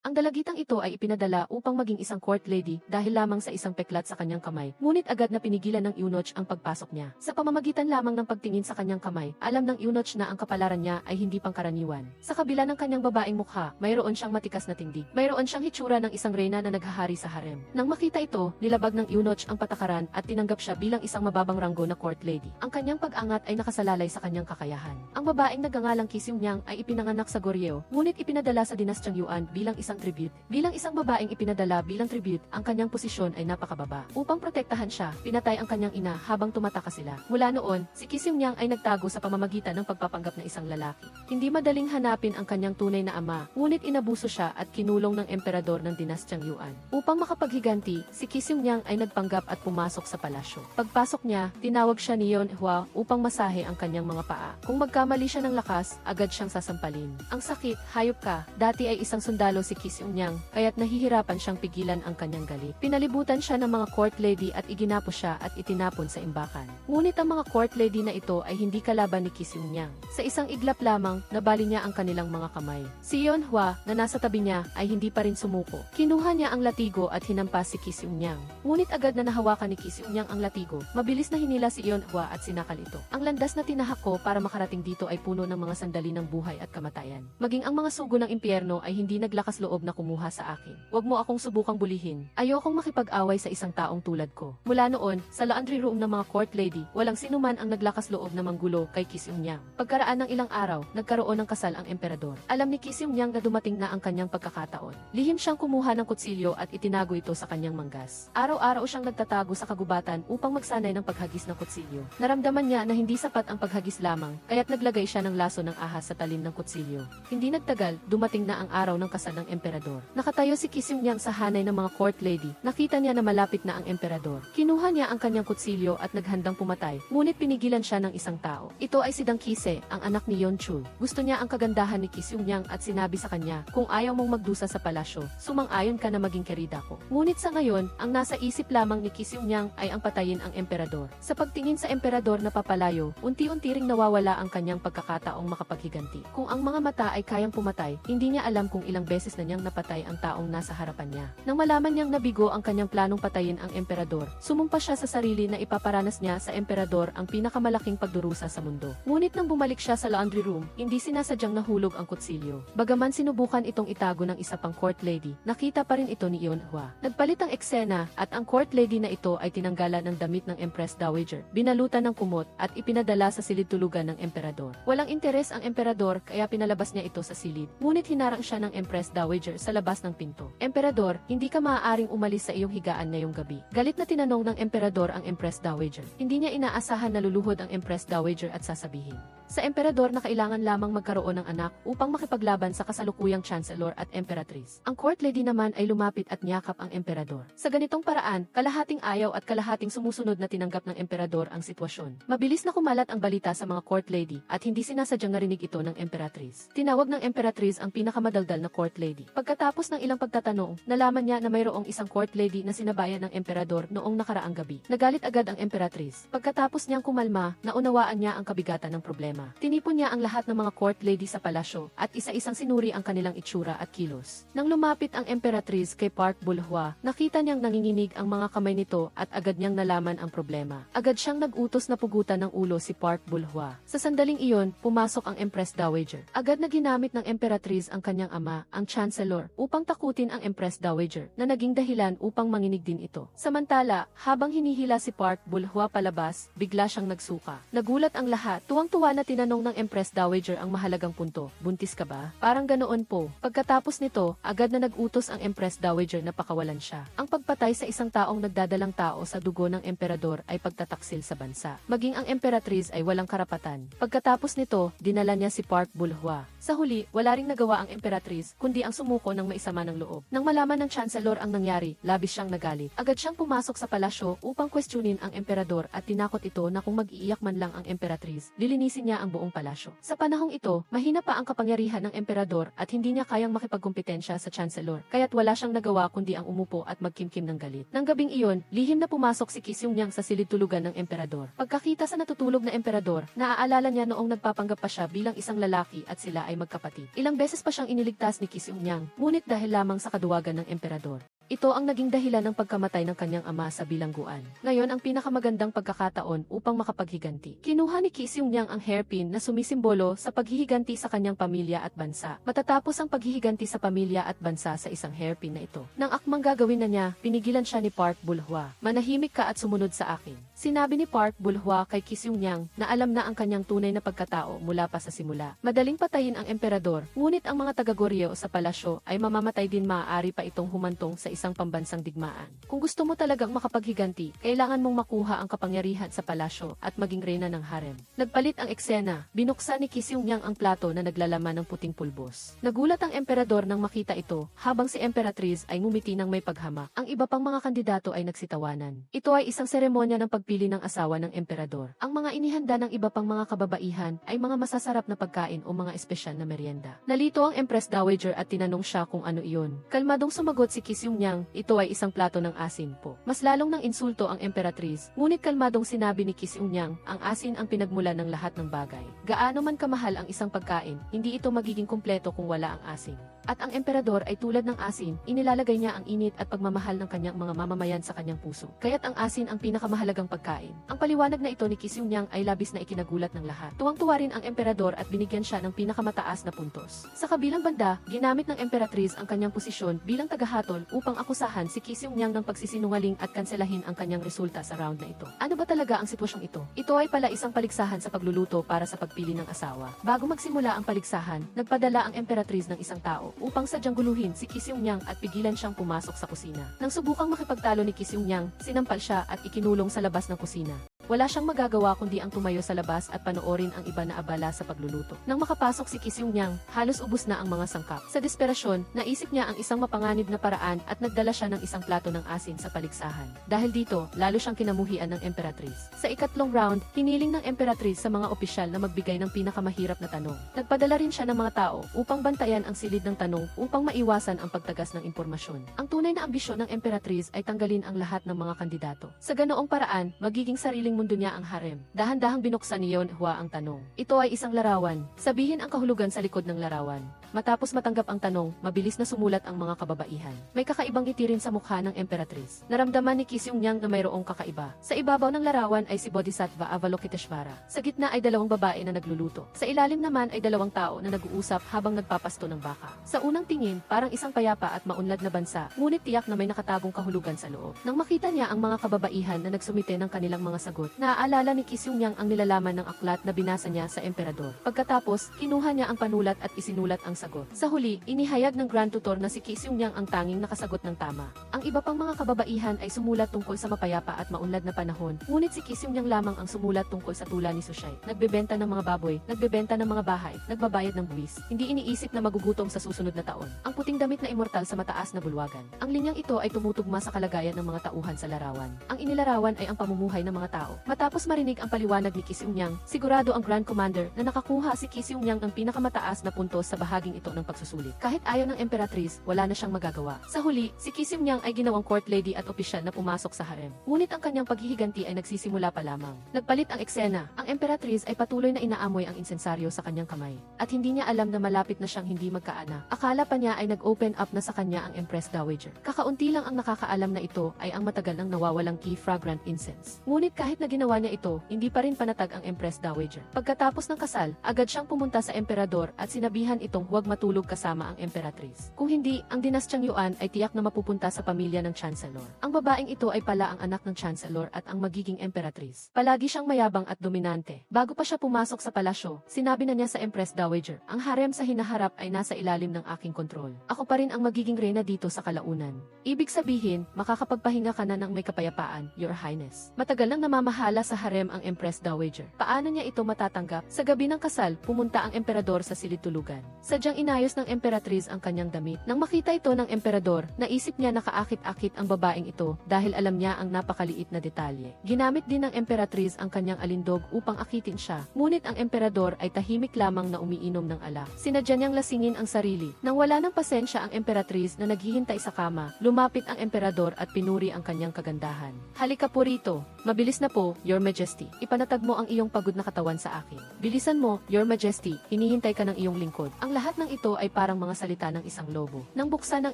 Ang dalagitang ito ay ipinadala upang maging isang court lady dahil lamang sa isang peklat sa kanyang kamay. Ngunit agad na pinigilan ng eunuch ang pagpasok niya. Sa pamamagitan lamang ng pagtingin sa kanyang kamay, alam ng eunuch na ang kapalaran niya ay hindi pangkaraniwan. Sa kabila ng kanyang babaeng mukha, mayroon siyang matikas na tindig. Mayroon siyang hitsura ng isang reyna na naghahari sa harem. Nang makita ito, nilabag ng eunuch ang patakaran at tinanggap siya bilang isang mababang ranggo na court lady. Ang kanyang pag-angat ay nakasalalay sa kanyang kakayahan. Ang babaeng nagngangalang Kisyungyang ay ipinanganak sa Goryeo, ngunit ipinadala sa dinastyang Yuan bilang isang tribute. Bilang isang babaeng ipinadala bilang tribute, ang kanyang posisyon ay napakababa. Upang protektahan siya, pinatay ang kanyang ina habang tumataka sila. Mula noon, si Kisyungyang ay nagtago sa pamamagitan ng pagpapanggap na isang lalaki. Hindi madaling hanapin ang kanyang tunay na ama, ngunit inabuso siya at kinulong ng emperador ng dinastyang Yuan. Upang makapaghiganti, si Kisyungyang ay nagpanggap at pumasok sa palasyo. Pagpasok niya, tinawag siya ni Yeonhwa upang masahe ang kanyang mga paa. Kung magkamali siya ng lakas, agad siyang sasampalin. Ang sakit, hayop ka. Dati ay isang sundalo si Kisyungyang, kaya't nahihirapan siyang pigilan ang kanyang galit. Pinalibutan siya ng mga court lady at iginapo siya at itinapon sa imbakan. Ngunit ang mga court lady na ito ay hindi kalaban ni Kisyungyang. Sa isang iglap lamang, nabali niya ang kanilang mga kamay. Si Yeonhwa, na nasa tabi niya, ay hindi pa rin sumuko. Kinuha niya ang latigo at hinampas si Kisyungyang. Ngunit agad na nahawakan ni Kisyungyang ang latigo. Mabilis na hinila si Yeonhwa at sinakal ito. Ang landas na tinahak ko para makarating dito ay puno ng mga sandali ng buhay at kamatayan. Maging ang mga sugo ng impyerno ay hindi naglakas loob na kumuha sa akin. Huwag mo akong subukang bulihin. Ayokong makipag-away sa isang taong tulad ko. Mula noon, sa laundry room ng mga court lady, walang sinuman ang naglakas loob na manggulo kay Kisyungyang. Pagkaraan ng ilang araw, nagkaroon ng kasal ang emperador. Alam ni Kisyungyang na dumating na ang kanyang pagkakataon. Lihim siyang kumuha ng kutsilyo at itinago ito sa kanyang manggas. Araw-araw siyang nagtatago sa kagubatan upang magsanay ng paghagis ng kutsilyo. Naramdaman niya na hindi sapat ang paghagis lamang, kaya't naglagay siya ng laso ng ahas sa talim ng kutsilyo. Hindi nagtagal, dumating na ang araw ng kasal ng emperador. Nakatayo si Kisyungyang sa hanay ng mga court lady. Nakita niya na malapit na ang emperador. Kinuha niya ang kanyang kutsilyo at naghandang pumatay, ngunit pinigilan siya ng isang tao. Ito ay si Dang Kise, ang anak ni Yeonchul. Gusto niya ang kagandahan ni Kisyungyang at sinabi sa kanya, kung ayaw mong magdusa sa palasyo, sumang-ayon ka na maging kerida ko. Ngunit sa ngayon, ang nasa isip lamang ni Kisyungyang ay ang patayin ang emperador. Sa pagtingin sa emperador na papalayo, unti-unti ring nawawala ang kanyang pagkakataong makapaghiganti. Kung ang mga mata ay kayang pumatay, hindi niya alam kung ilang beses na niyang napatay ang taong nasa harapan niya. Nang malaman niyang nabigo ang kanyang planong patayin ang emperador, sumumpa siya sa sarili na ipaparanas niya sa emperador ang pinakamalaking pagdurusa sa mundo. Ngunit nang bumalik siya sa laundry room, hindi sinasadyang nahulog ang kutsilyo. Bagaman sinubukan itong itago ng isa pang court lady, nakita pa rin ito ni Yeonhwa. Nagpalit ang eksena at ang court lady na ito ay tinanggalan ng damit ng Empress Dowager, binalutan ng kumot at ipinadala sa silid tulugan ng emperador. Walang interes ang emperador kaya pinalabas niya ito sa silid. Ngunit hinarang siya ng Empress Dowager sa labas ng pinto. Emperador, hindi ka maaaring umalis sa iyong higaan ngayong gabi. Galit na tinanong ng emperador ang Empress Dowager. Hindi niya inaasahan na luluhod ang Empress Dowager at sasabihin sa emperador na kailangan lamang magkaroon ng anak upang makipaglaban sa kasalukuyang chancellor at emperatrice. Ang court lady naman ay lumapit at niyakap ang emperador. Sa ganitong paraan, kalahating ayaw at kalahating sumusunod na tinanggap ng emperador ang sitwasyon. Mabilis na kumalat ang balita sa mga court lady at hindi sinasadyang narinig ito ng emperatrice. Tinawag ng emperatrice ang pinakamadaldal na court lady. Pagkatapos ng ilang pagtatanong, nalaman niya na mayroong isang court lady na sinabayan ng emperador noong nakaraang gabi. Nagalit agad ang emperatrice. Pagkatapos niyang kumalma, naunawaan niya ang kabigatan ng problema. Tinipon niya ang lahat ng mga court lady sa palasyo at isa-isang sinuri ang kanilang itsura at kilos. Nang lumapit ang emperatrice kay Park Bulhwa, nakita niyang nanginginig ang mga kamay nito at agad niyang nalaman ang problema. Agad siyang nag-utos na pugutan ng ulo si Park Bulhwa. Sa sandaling iyon, pumasok ang Empress Dowager. Agad na ginamit ng emperatrice ang kanyang ama, ang chancellor, upang takutin ang Empress Dowager, na naging dahilan upang manginig din ito. Samantala, habang hinihila si Park Bulhwa palabas, bigla siyang nagsuka. Nagulat ang lahat, tuwang-tuwa na tinanong ng Empress Dowager ang mahalagang punto, buntis ka ba? Parang ganoon po. Pagkatapos nito, agad na nag-utos ang Empress Dowager na pakawalan siya. Ang pagpatay sa isang taong nagdadalang tao sa dugo ng emperador ay pagtataksil sa bansa. Maging ang emperatrice ay walang karapatan. Pagkatapos nito, dinala niya si Park Bulhwa. Sa huli, wala ring nagawa ang emperatrice, kundi ang sumuko ng maisama ng loob. Nang malaman ng chancellor ang nangyari, labis siyang nagalit. Agad siyang pumasok sa palasyo upang questionin ang emperador at tinakot ito na kung mag-iiyak man lang ang emperatrice, lilinisin niya niya ang buong palasyo. Sa panahong ito, mahina pa ang kapangyarihan ng emperador at hindi niya kayang makipagkumpetensya sa chancellor, kaya't wala siyang nagawa kundi ang umupo at magkimkim ng galit. Nang gabing iyon, lihim na pumasok si Kisyungyang sa silid tulugan ng emperador. Pagkakita sa natutulog na emperador, naaalala niya noong nagpapanggap pa siya bilang isang lalaki at sila ay magkapatid. Ilang beses pa siyang iniligtas ni Kisyungyang, ngunit dahil lamang sa kaduwagan ng emperador, ito ang naging dahilan ng pagkamatay ng kanyang ama sa bilangguan. Ngayon ang pinakamagandang pagkakataon upang makapaghiganti. Kinuha ni Kisyungyang ang hairpin na sumisimbolo sa paghihiganti sa kanyang pamilya at bansa. Matatapos ang paghihiganti sa pamilya at bansa sa isang hairpin na ito, nang akmang gagawin na niya, pinigilan siya ni Park Bulhwa. Manahimik ka at sumunod sa akin. Sinabi ni Park Bulhwa kay Kisyungyang na alam na ang kanyang tunay na pagkatao mula pa sa simula. Madaling patayin ang emperador, ngunit ang mga taga-Goryeo sa palasyo ay mamamatay din, maaari pa itong humantong sa isang pambansang digmaan. Kung gusto mo talagang makapaghiganti, kailangan mong makuha ang kapangyarihan sa palasyo at maging reyna ng harem. Nagpalit ang eksena, binuksan ni Kisyungyang ang plato na naglalaman ng puting pulbos. Nagulat ang emperador nang makita ito, habang si Emperatriz ay ngumiti ng may paghamak. Ang iba pang mga kandidato ay nagsitawanan. Ito ay isang seremonya ng pagpili ng asawa ng emperador. Ang mga inihanda ng iba pang mga kababaihan ay mga masasarap na pagkain o mga espesyal na merienda. Nalito ang Empress Dowager at tinanong siya kung ano iyon. Kalmadong sumagot si Kisyungyang, ito ay isang plato ng asin po. Mas lalong nang insulto ang Emperatriz, ngunit kalmadong sinabi ni Kisyungyang, ang asin ang pinagmula ng lahat ng bagay. Gaano man kamahal ang isang pagkain, hindi ito magiging kumpleto kung wala ang asin. At ang emperador ay tulad ng asin, inilalagay niya ang init at pagmamahal ng kanyang mga mamamayan sa kanyang puso. Kaya't ang asin ang pinakamahalagang pagkain. Ang paliwanag na ito ni Kisyungyang ay labis na ikinagulat ng lahat. Tuwang-tuwa rin ang emperador at binigyan siya ng pinakamataas na puntos. Sa kabilang banda, ginamit ng Emperatriz ang kanyang posisyon bilang tagahatol upang akusahan si Kisyungyang ng pagsisinungaling at kanselahin ang kanyang resulta sa round na ito. Ano ba talaga ang sitwasyong ito? Ito ay pala isang paligsahan sa pagluluto para sa pagpili ng asawa. Bago magsimula ang paligsahan, nagpadala ang Emperatriz ng isang tao upang sadyang guluhin si Kisyungyang at pigilan siyang pumasok sa kusina. Nang subukang makipagtalo ni Kisyungyang, sinampal siya at ikinulong sa labas ng kusina. Wala siyang magagawa kundi ang tumayo sa labas at panoorin ang iba na abala sa pagluluto. Nang makapasok si Kisyungyang, halos ubos na ang mga sangkap. Sa desperasyon, naisip niya ang isang mapanganib na paraan at nagdala siya ng isang plato ng asin sa paligsahan. Dahil dito, lalo siyang kinamuhian ng Emperatriz. Sa ikatlong round, hiniling ng Emperatriz sa mga opisyal na magbigay ng pinakamahirap na tanong. Nagpadala rin siya ng mga tao upang bantayan ang silid ng tanong upang maiwasan ang pagtagas ng impormasyon. Ang tunay na ambisyon ng Emperatriz ay tanggalin ang lahat ng mga kandidato. Sa ganoong paraan, magiging sariling mundo niya ang harem. Dahan-dahang binuksan ni Yeonhwa ang tanong. Ito ay isang larawan. Sabihin ang kahulugan sa likod ng larawan. Matapos matanggap ang tanong, mabilis na sumulat ang mga kababaihan. May kakaibang ngiti rin sa mukha ng Emperatriz. Naramdaman ni Kisyungyang na mayroong kakaiba. Sa ibabaw ng larawan ay si Bodhisattva Avalokiteshvara. Sa gitna ay dalawang babae na nagluluto. Sa ilalim naman ay dalawang tao na nag-uusap habang nagpapasto ng baka. Sa unang tingin, parang isang payapa at maunlad na bansa, ngunit tiyak na may nakatagong kahulugan sa loob. Nang makita niya ang mga kababaihan na nagsumite ng kanilang mga sagot, naaalala ni Kisyungyang ang nilalaman ng aklat na binasa niya sa emperador. Pagkatapos, kinuha niya ang panulat at isinulat ang sagot. Sa huli, inihayag ng Grand Tutor na si Kisyungyang ang tanging nakasagot ng tama. Ang iba pang mga kababaihan ay sumulat tungkol sa mapayapa at maunlad na panahon, ngunit si Kisyungyang lamang ang sumulat tungkol sa tula ni Sushay. Nagbebenta ng mga baboy, nagbebenta ng mga bahay, nagbabayad ng buwis. Hindi iniisip na magugutom sa susunod na taon. Ang puting damit na immortal sa mataas na bulwagan. Ang linyang ito ay tumutugma sa kalagayan ng mga tauhan sa larawan. Ang inilarawan ay ang pamumuhay ng mga tao. Matapos marinig ang paliwanag ni Kisyungyang, sigurado ang Grand Commander na nakakuha si Kisyungyang ng pinakamataas na puntos sa bahaging ito ng pagsusulit. Kahit ayaw ng Emperatriz, wala na siyang magagawa. Sa huli, si Kisyungyang ay ginawang court lady at opisyal na pumasok sa harem. Ngunit ang kanyang paghihiganti ay nagsisimula pa lamang. Nagpalit ang eksena. Ang Emperatriz ay patuloy na inaamoy ang insensaryo sa kanyang kamay. At hindi niya alam na malapit na siyang hindi magkaanak. Akala pa niya ay nag-open up na sa kanya ang Empress Dowager. Kakaunti lang ang nakakaalam na ito ay ang matagal nang nawawalang key fragrant incense. Ngunit kahit na ginawa niya ito, hindi pa rin panatag ang Empress Dowager. Pagkatapos ng kasal, agad siyang pumunta sa emperador at sinabihan itong huwag matulog kasama ang Emperatriz. Kung hindi, ang dinastyang Yuan ay tiyak na mapupunta sa pamilya ng Chancellor. Ang babaeng ito ay pala ang anak ng Chancellor at ang magiging Emperatriz. Palagi siyang mayabang at dominante. Bago pa siya pumasok sa palasyo, sinabi na niya sa Empress Dowager, ang harem sa hinaharap ay nasa ilalim ng aking kontrol. Ako pa rin ang magiging reyna dito sa kalaunan. Ibig sabihin, makakapagpahinga ka na ng may kapayapaan, Your Highness. Matagal nang namamahala sa harem ang Empress Dowager. Paano niya ito matatanggap? Sa gabi ng kasal, pumunta ang emperador sa silid-tulugan. Sadyang inayos ng Emperatriz ang kanyang damit. Nang makita ito ng emperador, naisip niya na inaakit-akit ang babaeng ito dahil alam niya ang napakaliit na detalye. Ginamit din ng emperatriz ang kanyang alindog upang akitin siya. Ngunit ang emperador ay tahimik lamang na umiinom ng alak. Sinadya niyang lasingin ang sarili. Nang wala ng pasensya ang emperatriz na naghihintay sa kama, lumapit ang emperador at pinuri ang kanyang kagandahan. Halika po rito. Mabilis na po, Your Majesty. Ipanatag mo ang iyong pagod na katawan sa akin. Bilisan mo, Your Majesty. Hinihintay ka ng iyong lingkod. Ang lahat ng ito ay parang mga salita ng isang lobo. Nang buksan ng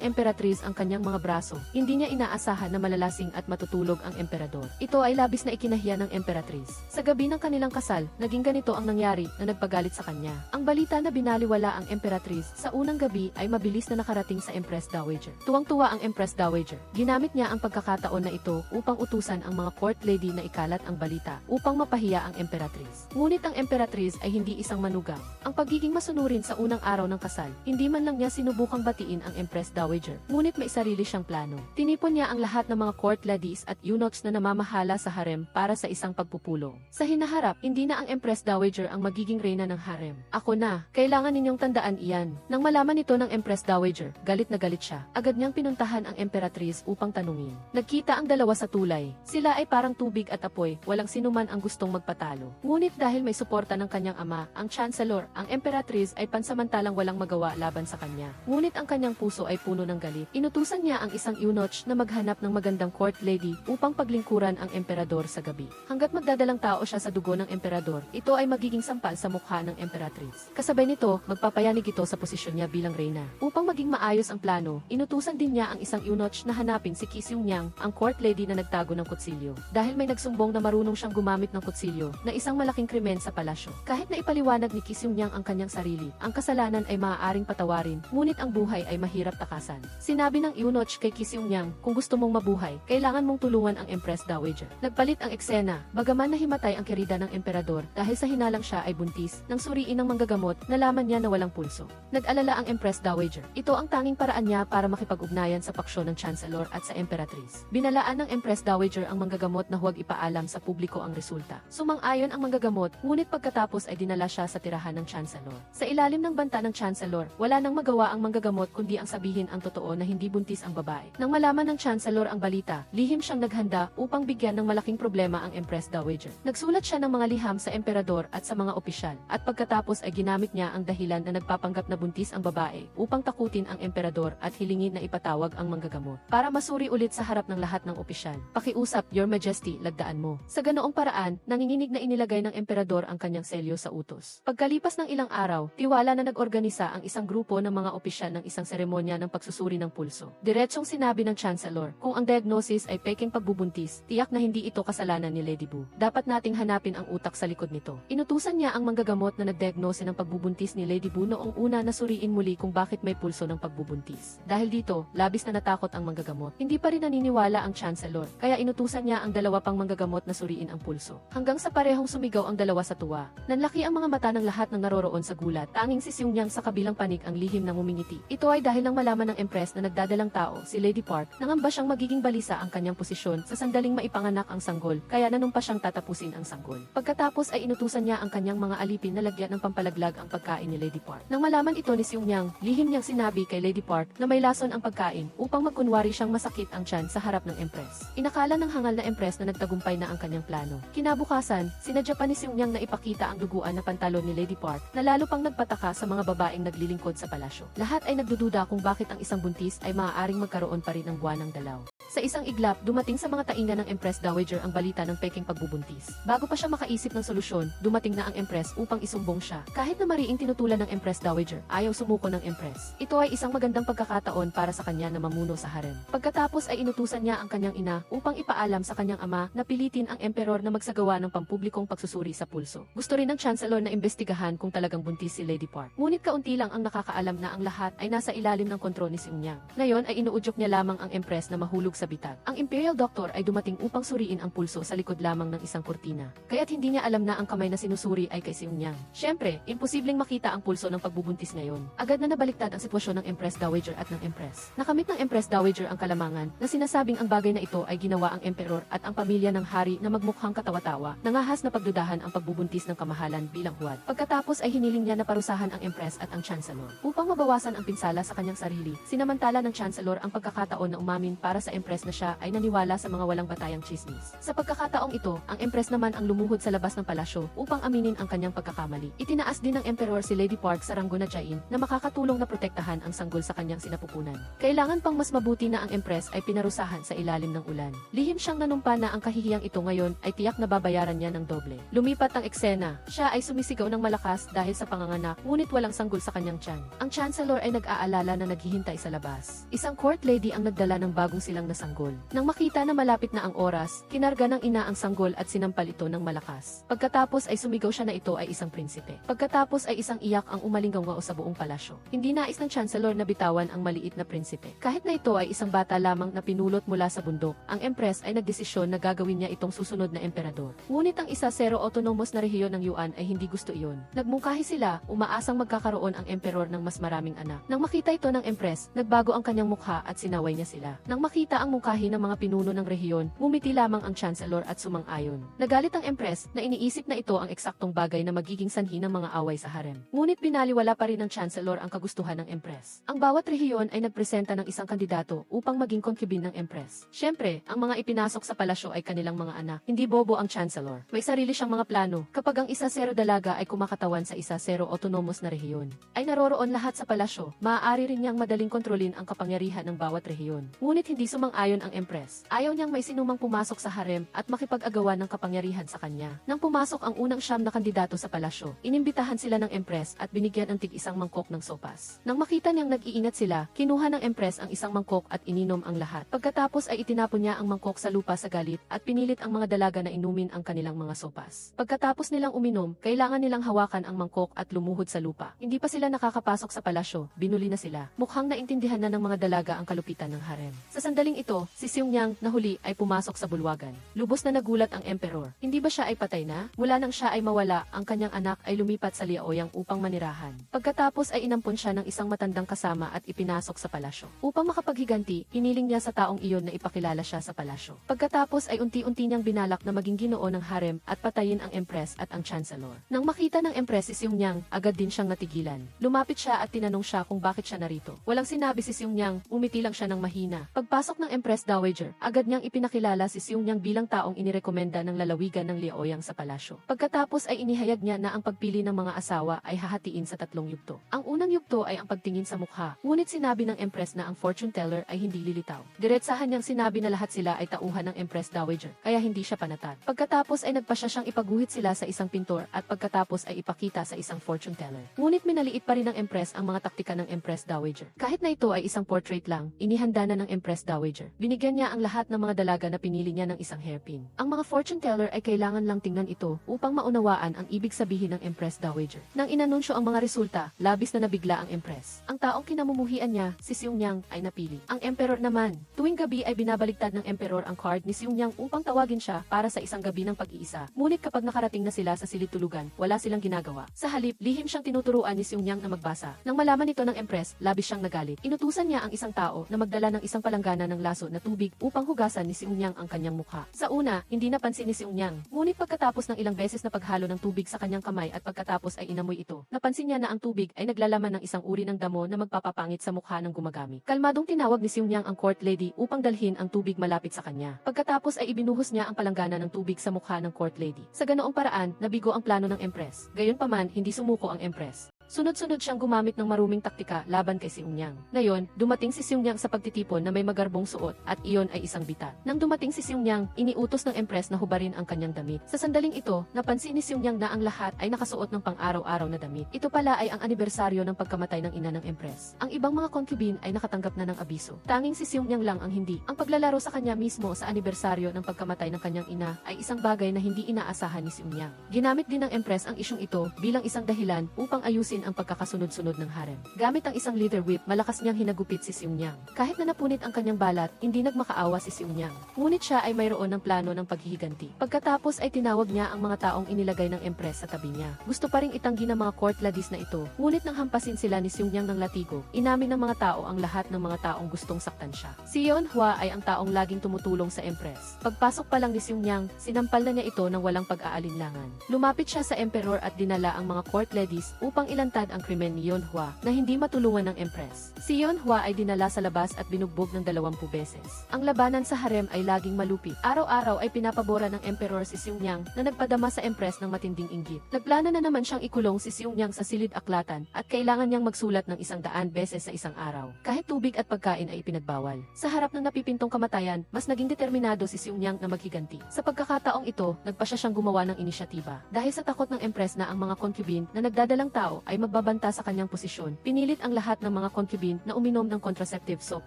emperatriz ang kanyang mga braso, hindi niya inaasahan na malalasing at matutulog ang emperador. Ito ay labis na ikinahiya ng emperatriz. Sa gabi ng kanilang kasal, naging ganito ang nangyari na nagpagalit sa kanya. Ang balita na binaliwala ang emperatriz sa unang gabi ay mabilis na nakarating sa Empress Dowager. Tuwang-tuwa ang Empress Dowager. Ginamit niya ang pagkakataon na ito upang utusan ang mga court lady na ikalat ang balita upang mapahiya ang emperatriz. Ngunit ang emperatriz ay hindi isang manugang. Ang pagiging masunurin sa unang araw ng kasal, hindi man lang niya sinubukang batiin ang Empress Dowager, ngunit may sarili siyang plano. Tinipon niya ang lahat ng mga court ladies at eunuchs na namamahala sa harem para sa isang pagpupulong. Sa hinaharap, hindi na ang Empress Dowager ang magiging reyna ng harem. Ako na, kailangan ninyong tandaan iyan. Nang malaman ito ng Empress Dowager, galit na galit siya. Agad niyang pinuntahan ang emperatriz upang tanungin. Nagkita ang dalawa sa tulay. Sila ay parang tubig at apoy, walang sinuman ang gustong magpatalo. Ngunit dahil may suporta ng kanyang ama, ang Chancellor, ang emperatriz ay pansamantalang walang magawa laban sa kanya. Ngunit ang kanyang puso ay puno ng galit. Inutusan niya ang isang eunuch na maghanap ng magandang court lady upang paglingkuran ang emperador sa gabi. Hanggat magdadalang tao siya sa dugo ng emperador, ito ay magiging sampal sa mukha ng emperatriz. Kasabay nito, magpapayanig ito sa posisyon niya bilang reyna. Upang maging maayos ang plano, inutusan din niya ang isang eunuch na hanapin si Kisyungyang, ang court lady na nagtago ng kutsilyo. Dahil may nagsumbong na marunong siyang gumamit ng kutsilyo na isang malaking krimen sa palasyo. Kahit na ipaliwanag ni Kisyungyang ang kanyang sarili, ang kasalanan ay maaaring patawarin, ngunit ang buhay ay mahirap takasan. Sinabi ng eunuch kay Kisyungyang, kung gusto mong mabuhay, kailangan mong tulungan ang Empress Dowager. Nagpalit ang eksena, bagaman nahimatay ang kerida ng emperador dahil sa hinalang siya ay buntis, nang suriin ng manggagamot, nalaman niya na walang pulso. Nag-alala ang Empress Dowager. Ito ang tanging paraan niya para makipag-ugnayan sa paksyon ng Chancellor at sa emperatriz. Binalaan ng Empress Dowager ang manggagamot na huwag ipaalam sa publiko ang resulta. Sumang-ayon ang manggagamot, ngunit pagkatapos ay dinala siya sa tirahan ng Chancellor. Sa ilalim ng banta ng Chancellor, wala nang magawa ang manggagamot kundi ang sabihin ang totoo na hindi buntis ang babae. Nang malaman ng Chancellor ang balita, lihim siyang naghanda upang bigyan ng malaking problema ang Empress Dowager. Nagsulat siya ng mga liham sa emperador at sa mga opisyal, at pagkatapos ay ginamit niya ang dahilan na nagpapanggap na buntis ang babae upang takutin ang emperador at hilingin na ipatawag ang manggagamot. Para masuri ulit sa harap ng lahat ng opisyal. Pakiusap, Your Majesty, lagdaan mo. Sa ganoong paraan, nanginginig na inilagay ng emperador ang kanyang selyo sa utos. Pagkalipas ng ilang araw, tiwala na nag-organisa ang isang grupo ng mga opisyal ng isang seremonya ng pagsusuri ng pulso. Diretsong sinabi ng Chancellor, kung ang diagnosis ay peking pagbubuntis, tiyak na hindi ito kasalanan ni Lady Bu. Dapat nating hanapin ang utak sa likod nito. Inutusan niya ang manggagamot na nagdiagnose ng pagbubuntis ni Lady Bu noong una na suriin muli kung bakit may pulso ng pagbubuntis. Dahil dito, labis na natakot ang manggagamot. Hindi pa rin naniniwala ang Chancellor, kaya inutusan niya ang dalawa pang manggagamot na suriin ang pulso. Hanggang sa parehong sumigaw ang dalawa sa tuwa. Nanlaki ang mga mata ng lahat ng naroroon sa gulat. Tanging si Seungyang sa kabilang panig ang lihim ng ngumingiti. Ito ay dahil nang malaman ng Empress na nagdadalang tao, si Lady Park, nangamba siyang magiging balisa ang kanyang posisyon sa sandaling maipanganak ang sanggol, kaya nanumpa siyang tatapusin ang sanggol. Pagkatapos ay inutusan niya ang kanyang mga alipin na lagyan ng pampalaglag ang pagkain ni Lady Park. Nang malaman ito ni Seungyang, lihim niyang sinabi kay Lady Park na may lason ang pagkain upang magkunwari siyang masakit ang tiyan sa harap ng Empress. Inakala ng hangal na Empress na nagtagumpay na ang kanyang plano. Kinabukasan, sinadya pa ni Seungyang na ipakita ang duguan na pantalon ni Lady Park na lalo pang nagpataka sa mga babaeng naglilingkod sa palasyo. Lahat ay nagdududa kung bakit ang isang buntis ay maaaring magkaroon pa rin ng buwanang dalaw. Sa isang iglap, dumating sa mga tainga ng Empress Dowager ang balita ng peking pagbubuntis. Bago pa siya makaisip ng solusyon, dumating na ang Empress upang isumbong siya. Kahit na mariing tinutulan ng Empress Dowager, ayaw sumuko ng Empress. Ito ay isang magandang pagkakataon para sa kanya na mamuno sa harem. Pagkatapos ay inutusan niya ang kanyang ina upang ipaalam sa kanyang ama na pilitin ang emperor na magsagawa ng pampublikong pagsusuri sa pulso. Gusto rin ng Chancellor na imbestigahan kung talagang buntis si Lady Park. Ngunit kaunti lang ang nakakaalam na ang lahat ay nasa ilalim ng kontrol ni Seungyang. Ngayon ay inuudyok niya lamang ang Empress na mahulog sa sa bitag. Ang Imperial Doctor ay dumating upang suriin ang pulso sa likod lamang ng isang kurtina. Kaya't hindi niya alam na ang kamay na sinusuri ay kay Seung-Nyang. Siyempre, imposibleng makita ang pulso ng pagbubuntis ngayon. Agad na nabaliktad ang sitwasyon ng Empress Dowager at ng Empress. Nakamit ng Empress Dowager ang kalamangan na sinasabing ang bagay na ito ay ginawa ang Emperor at ang pamilya ng hari na magmukhang katawa-tawa, nangahas na pagdudahan ang pagbubuntis ng kamahalan bilang huwad. Pagkatapos ay hiniling niya na parusahan ang Empress at ang Chancellor. Upang mabawasan ang pinsala sa kanyang sarili, sinamantala ng Chancellor ang pagkakataon na umamin para sa Empress na siya ay naniwala sa mga walang batayang chismis. Sa pagkakataong ito, ang Empress naman ang lumuhod sa labas ng palasyo upang aminin ang kanyang pagkakamali. Itinaas din ng Emperor si Lady Park sa Rangguna Jain na makakatulong na protektahan ang sanggol sa kanyang sinapupunan. Kailangan pang mas mabuti na ang Empress ay pinarusahan sa ilalim ng ulan. Lihim siyang nanumpa na ang kahihiyang ito ngayon ay tiyak na babayaran niya ng doble. Lumipat ang eksena. Siya ay sumisigaw ng malakas dahil sa panganganak, ngunit walang sanggol sa kanyang tiyan. Ang Chancellor ay nag-aalala na naghihintay sa labas. Isang court lady ang nagdala ng bagong silang na sanggol. Nang makita na malapit na ang oras, kinarga ng ina ang sanggol at sinampal ito ng malakas. Pagkatapos ay sumigaw siya na ito ay isang prinsipe. Pagkatapos ay isang iyak ang umalingaw sa buong palasyo. Hindi nais ng Chancellor na bitawan ang maliit na prinsipe. Kahit na ito ay isang bata lamang na pinulot mula sa bundok, ang Empress ay nagdesisyon na gagawin niya itong susunod na emperador. Ngunit ang isa zero autonomous na rehiyon ng Yuan ay hindi gusto iyon. Nagmungkahi sila, umaasang magkakaroon ang emperor ng mas maraming anak. Nang makita ito ng Empress, nagbago ang kanyang mukha at sinaway niya sila. Nang makita ang mungkahi ng mga pinuno ng rehiyon, ngumiti lamang ang Chancellor at sumang-ayon. Nagalit ang Empress na iniisip na ito ang eksaktong bagay na magiging sanhi ng mga away sa harem. Ngunit binaliwala pa rin ng Chancellor ang kagustuhan ng Empress. Ang bawat rehiyon ay nagpresenta ng isang kandidato upang maging concubine ng Empress. Siyempre, ang mga ipinasok sa palasyo ay kanilang mga anak. Hindi bobo ang Chancellor. May sarili siyang mga plano. Kapag ang isa zero dalaga ay kumakatawan sa isa zero autonomous na rehiyon, ay naroroon lahat sa palasyo, maaari rin niyang madaling kontrolin ang kapangyarihan ng bawat rehiyon. Ngunit hindi sumang-ayon ang Empress. Ayaw niyang may sinumang pumasok sa harem at makipag-agawan ng kapangyarihan sa kanya. Nang pumasok ang unang siyam na kandidato sa palasyo, inimbitahan sila ng Empress at binigyan ng tig-isang mangkok ng sopas. Nang makita niyang nag-iingat sila, kinuha ng Empress ang isang mangkok at ininom ang lahat. Pagkatapos ay itinapon niya ang mangkok sa lupa sa galit at pinilit ang mga dalaga na inumin ang kanilang mga sopas. Pagkatapos nilang uminom, kailangan nilang hawakan ang mangkok at lumuhod sa lupa. Hindi pa sila nakakapasok sa palasyo, binuli na sila. Mukhang naintindihan na ng mga dalaga ang kalupitan ng harem. Sa sandaling ito, si Seung-Nyang na huli ay pumasok sa bulwagan. Lubos na nagulat ang Emperor. Hindi ba siya ay patay na? Mula nang siya ay mawala, ang kanyang anak ay lumipat sa Liaoyang upang manirahan. Pagkatapos ay inampon siya ng isang matandang kasama at ipinasok sa palasyo. Upang makapaghiganti, hiniling niya sa taong iyon na ipakilala siya sa palasyo. Pagkatapos ay unti-unti niyang binalak na maging ginoo ng harem at patayin ang Empress at ang Chancellor. Nang makita ng Empress si Seung-Nyang, agad din siyang natigilan. Lumapit siya at tinanong siya kung bakit siya narito. Walang sinabi si Seung-Nyang, umiti lang siya ng mahina. Pagpasok ng Empress Dowager, agad niyang ipinakilala si Seung-Nyang bilang taong inirekomenda ng lalawigan ng Liaoyang sa palasyo. Pagkatapos ay inihayag niya na ang pagpili ng mga asawa ay hahatiin sa 3 yugto. Ang unang yugto ay ang pagtingin sa mukha, ngunit sinabi ng Empress na ang fortune teller ay hindi lilitaw. Diretsahan niyang sinabi na lahat sila ay tauhan ng Empress Dowager, kaya hindi siya panatag. Pagkatapos ay nagpasya siyang ipaguhit sila sa isang pintor at pagkatapos ay ipakita sa isang fortune teller. Ngunit minaliit pa rin ng Empress ang mga taktika ng Empress Dowager. Kahit na ito ay isang portrait lang, inihanda na ng Empress Dowager. Binigyan niya ang lahat ng mga dalaga na pinili niya ng isang hairpin. Ang mga fortune teller ay kailangan lang tingnan ito upang maunawaan ang ibig sabihin ng Empress Dowager. Nang inanunsyo ang mga resulta, labis na nabigla ang Empress. Ang taong kinamumuhian niya, si Seung-Nyang, ay napili. Ang Emperor naman, tuwing gabi ay binabaligtad ng Emperor ang card ni Seung-Nyang upang tawagin siya para sa isang gabi ng pag-iisa. Ngunit kapag nakarating na sila sa silid-tulugan, wala silang ginagawa. Sa halip, lihim siyang tinuturuan ni Seung-Nyang na magbasa. Nang malaman ito ng Empress, labis siyang nagalit. Inutusan niya ang isang tao na magdala ng isang palanggana ng laso na tubig upang hugasan ni Seung-Nyang ang kanyang mukha. Sa una, hindi napansin ni Seung-Nyang. Ngunit pagkatapos ng ilang beses na paghalo ng tubig sa kanyang kamay at pagkatapos ay inamoy ito, napansin niya na ang tubig ay naglalaman ng isang uri ng damo na magpapapangit sa mukha ng gumagamit. Kalmadong tinawag ni Seung-Nyang ang court lady upang dalhin ang tubig malapit sa kanya. Pagkatapos ay ibinuhos niya ang palanggana ng tubig sa mukha ng court lady. Sa ganoong paraan, nabigo ang plano ng Empress. Gayunpaman, hindi sumuko ang Empress. Sunod-sunod siyang gumamit ng maruming taktika laban kay Seung-Nyang. Ngayon, dumating si Seung-Nyang sa pagtitipon na may magarbong suot at iyon ay isang bitat. Nang dumating si Seung-Nyang, iniutos ng Empress na hubarin ang kanyang damit. Sa sandaling ito, napansin ni Seung-Nyang na ang lahat ay nakasuot ng pang-araw-araw na damit. Ito pala ay ang anibersaryo ng pagkamatay ng ina ng Empress. Ang ibang mga concubine ay nakatanggap na ng abiso. Tanging si Seung-Nyang lang ang hindi. Ang paglalaro sa kanya mismo sa anibersaryo ng pagkamatay ng kanyang ina ay isang bagay na hindi inaasahan ni Seung-Nyang. Ginamit din ng Empress ang isyong ito bilang isang dahilan upang ayusin patayin ang pagkakasunod-sunod ng harem. Gamit ang isang leather whip, malakas niyang hinagupit si Seungnyang. Kahit na napunit ang kanyang balat, hindi nagmakaawa si Seungnyang. Ngunit siya ay mayroon ng plano ng paghihiganti. Pagkatapos ay tinawag niya ang mga taong inilagay ng empress sa tabi niya. Gusto pa ring itanggi ng mga court ladies na ito, ngunit nang hampasin sila ni Seungnyang ng latigo, inamin ng mga tao ang lahat ng mga taong gustong saktan siya. Si Yeonhwa ay ang taong laging tumutulong sa empress. Pagpasok pa lang ni Seungnyang, sinampal na niya ito ng walang pag-aalinlangan. Lumapit siya sa emperor at dinala ang mga court ladies upang ilantad ang krimen ni Yeonhwa na hindi matulungan ng empress. Si Yeonhwa ay dinala sa labas at binugbog ng 20 beses. Ang labanan sa harem ay laging malupit. Araw-araw ay pinapabora ng emperor si Seungnyang na nagpadama sa empress ng matinding inggit. Nagplano na naman siyang ikulong si Seungnyang sa silid-aklatan at kailangan niyang magsulat ng 100 beses sa isang araw. Kahit tubig at pagkain ay ipinagbawal. Sa harap ng napipintong kamatayan, mas naging determinado si Seungnyang na maghiganti. Sa pagkakataong ito, nagpa siya siyang gumawa ng inisyatiba. Dahil sa takot ng empress na ang mga concubine na nagdadalang tao ay magbabanta sa kanyang posisyon, pinilit ang lahat ng mga concubine na uminom ng contraceptive soap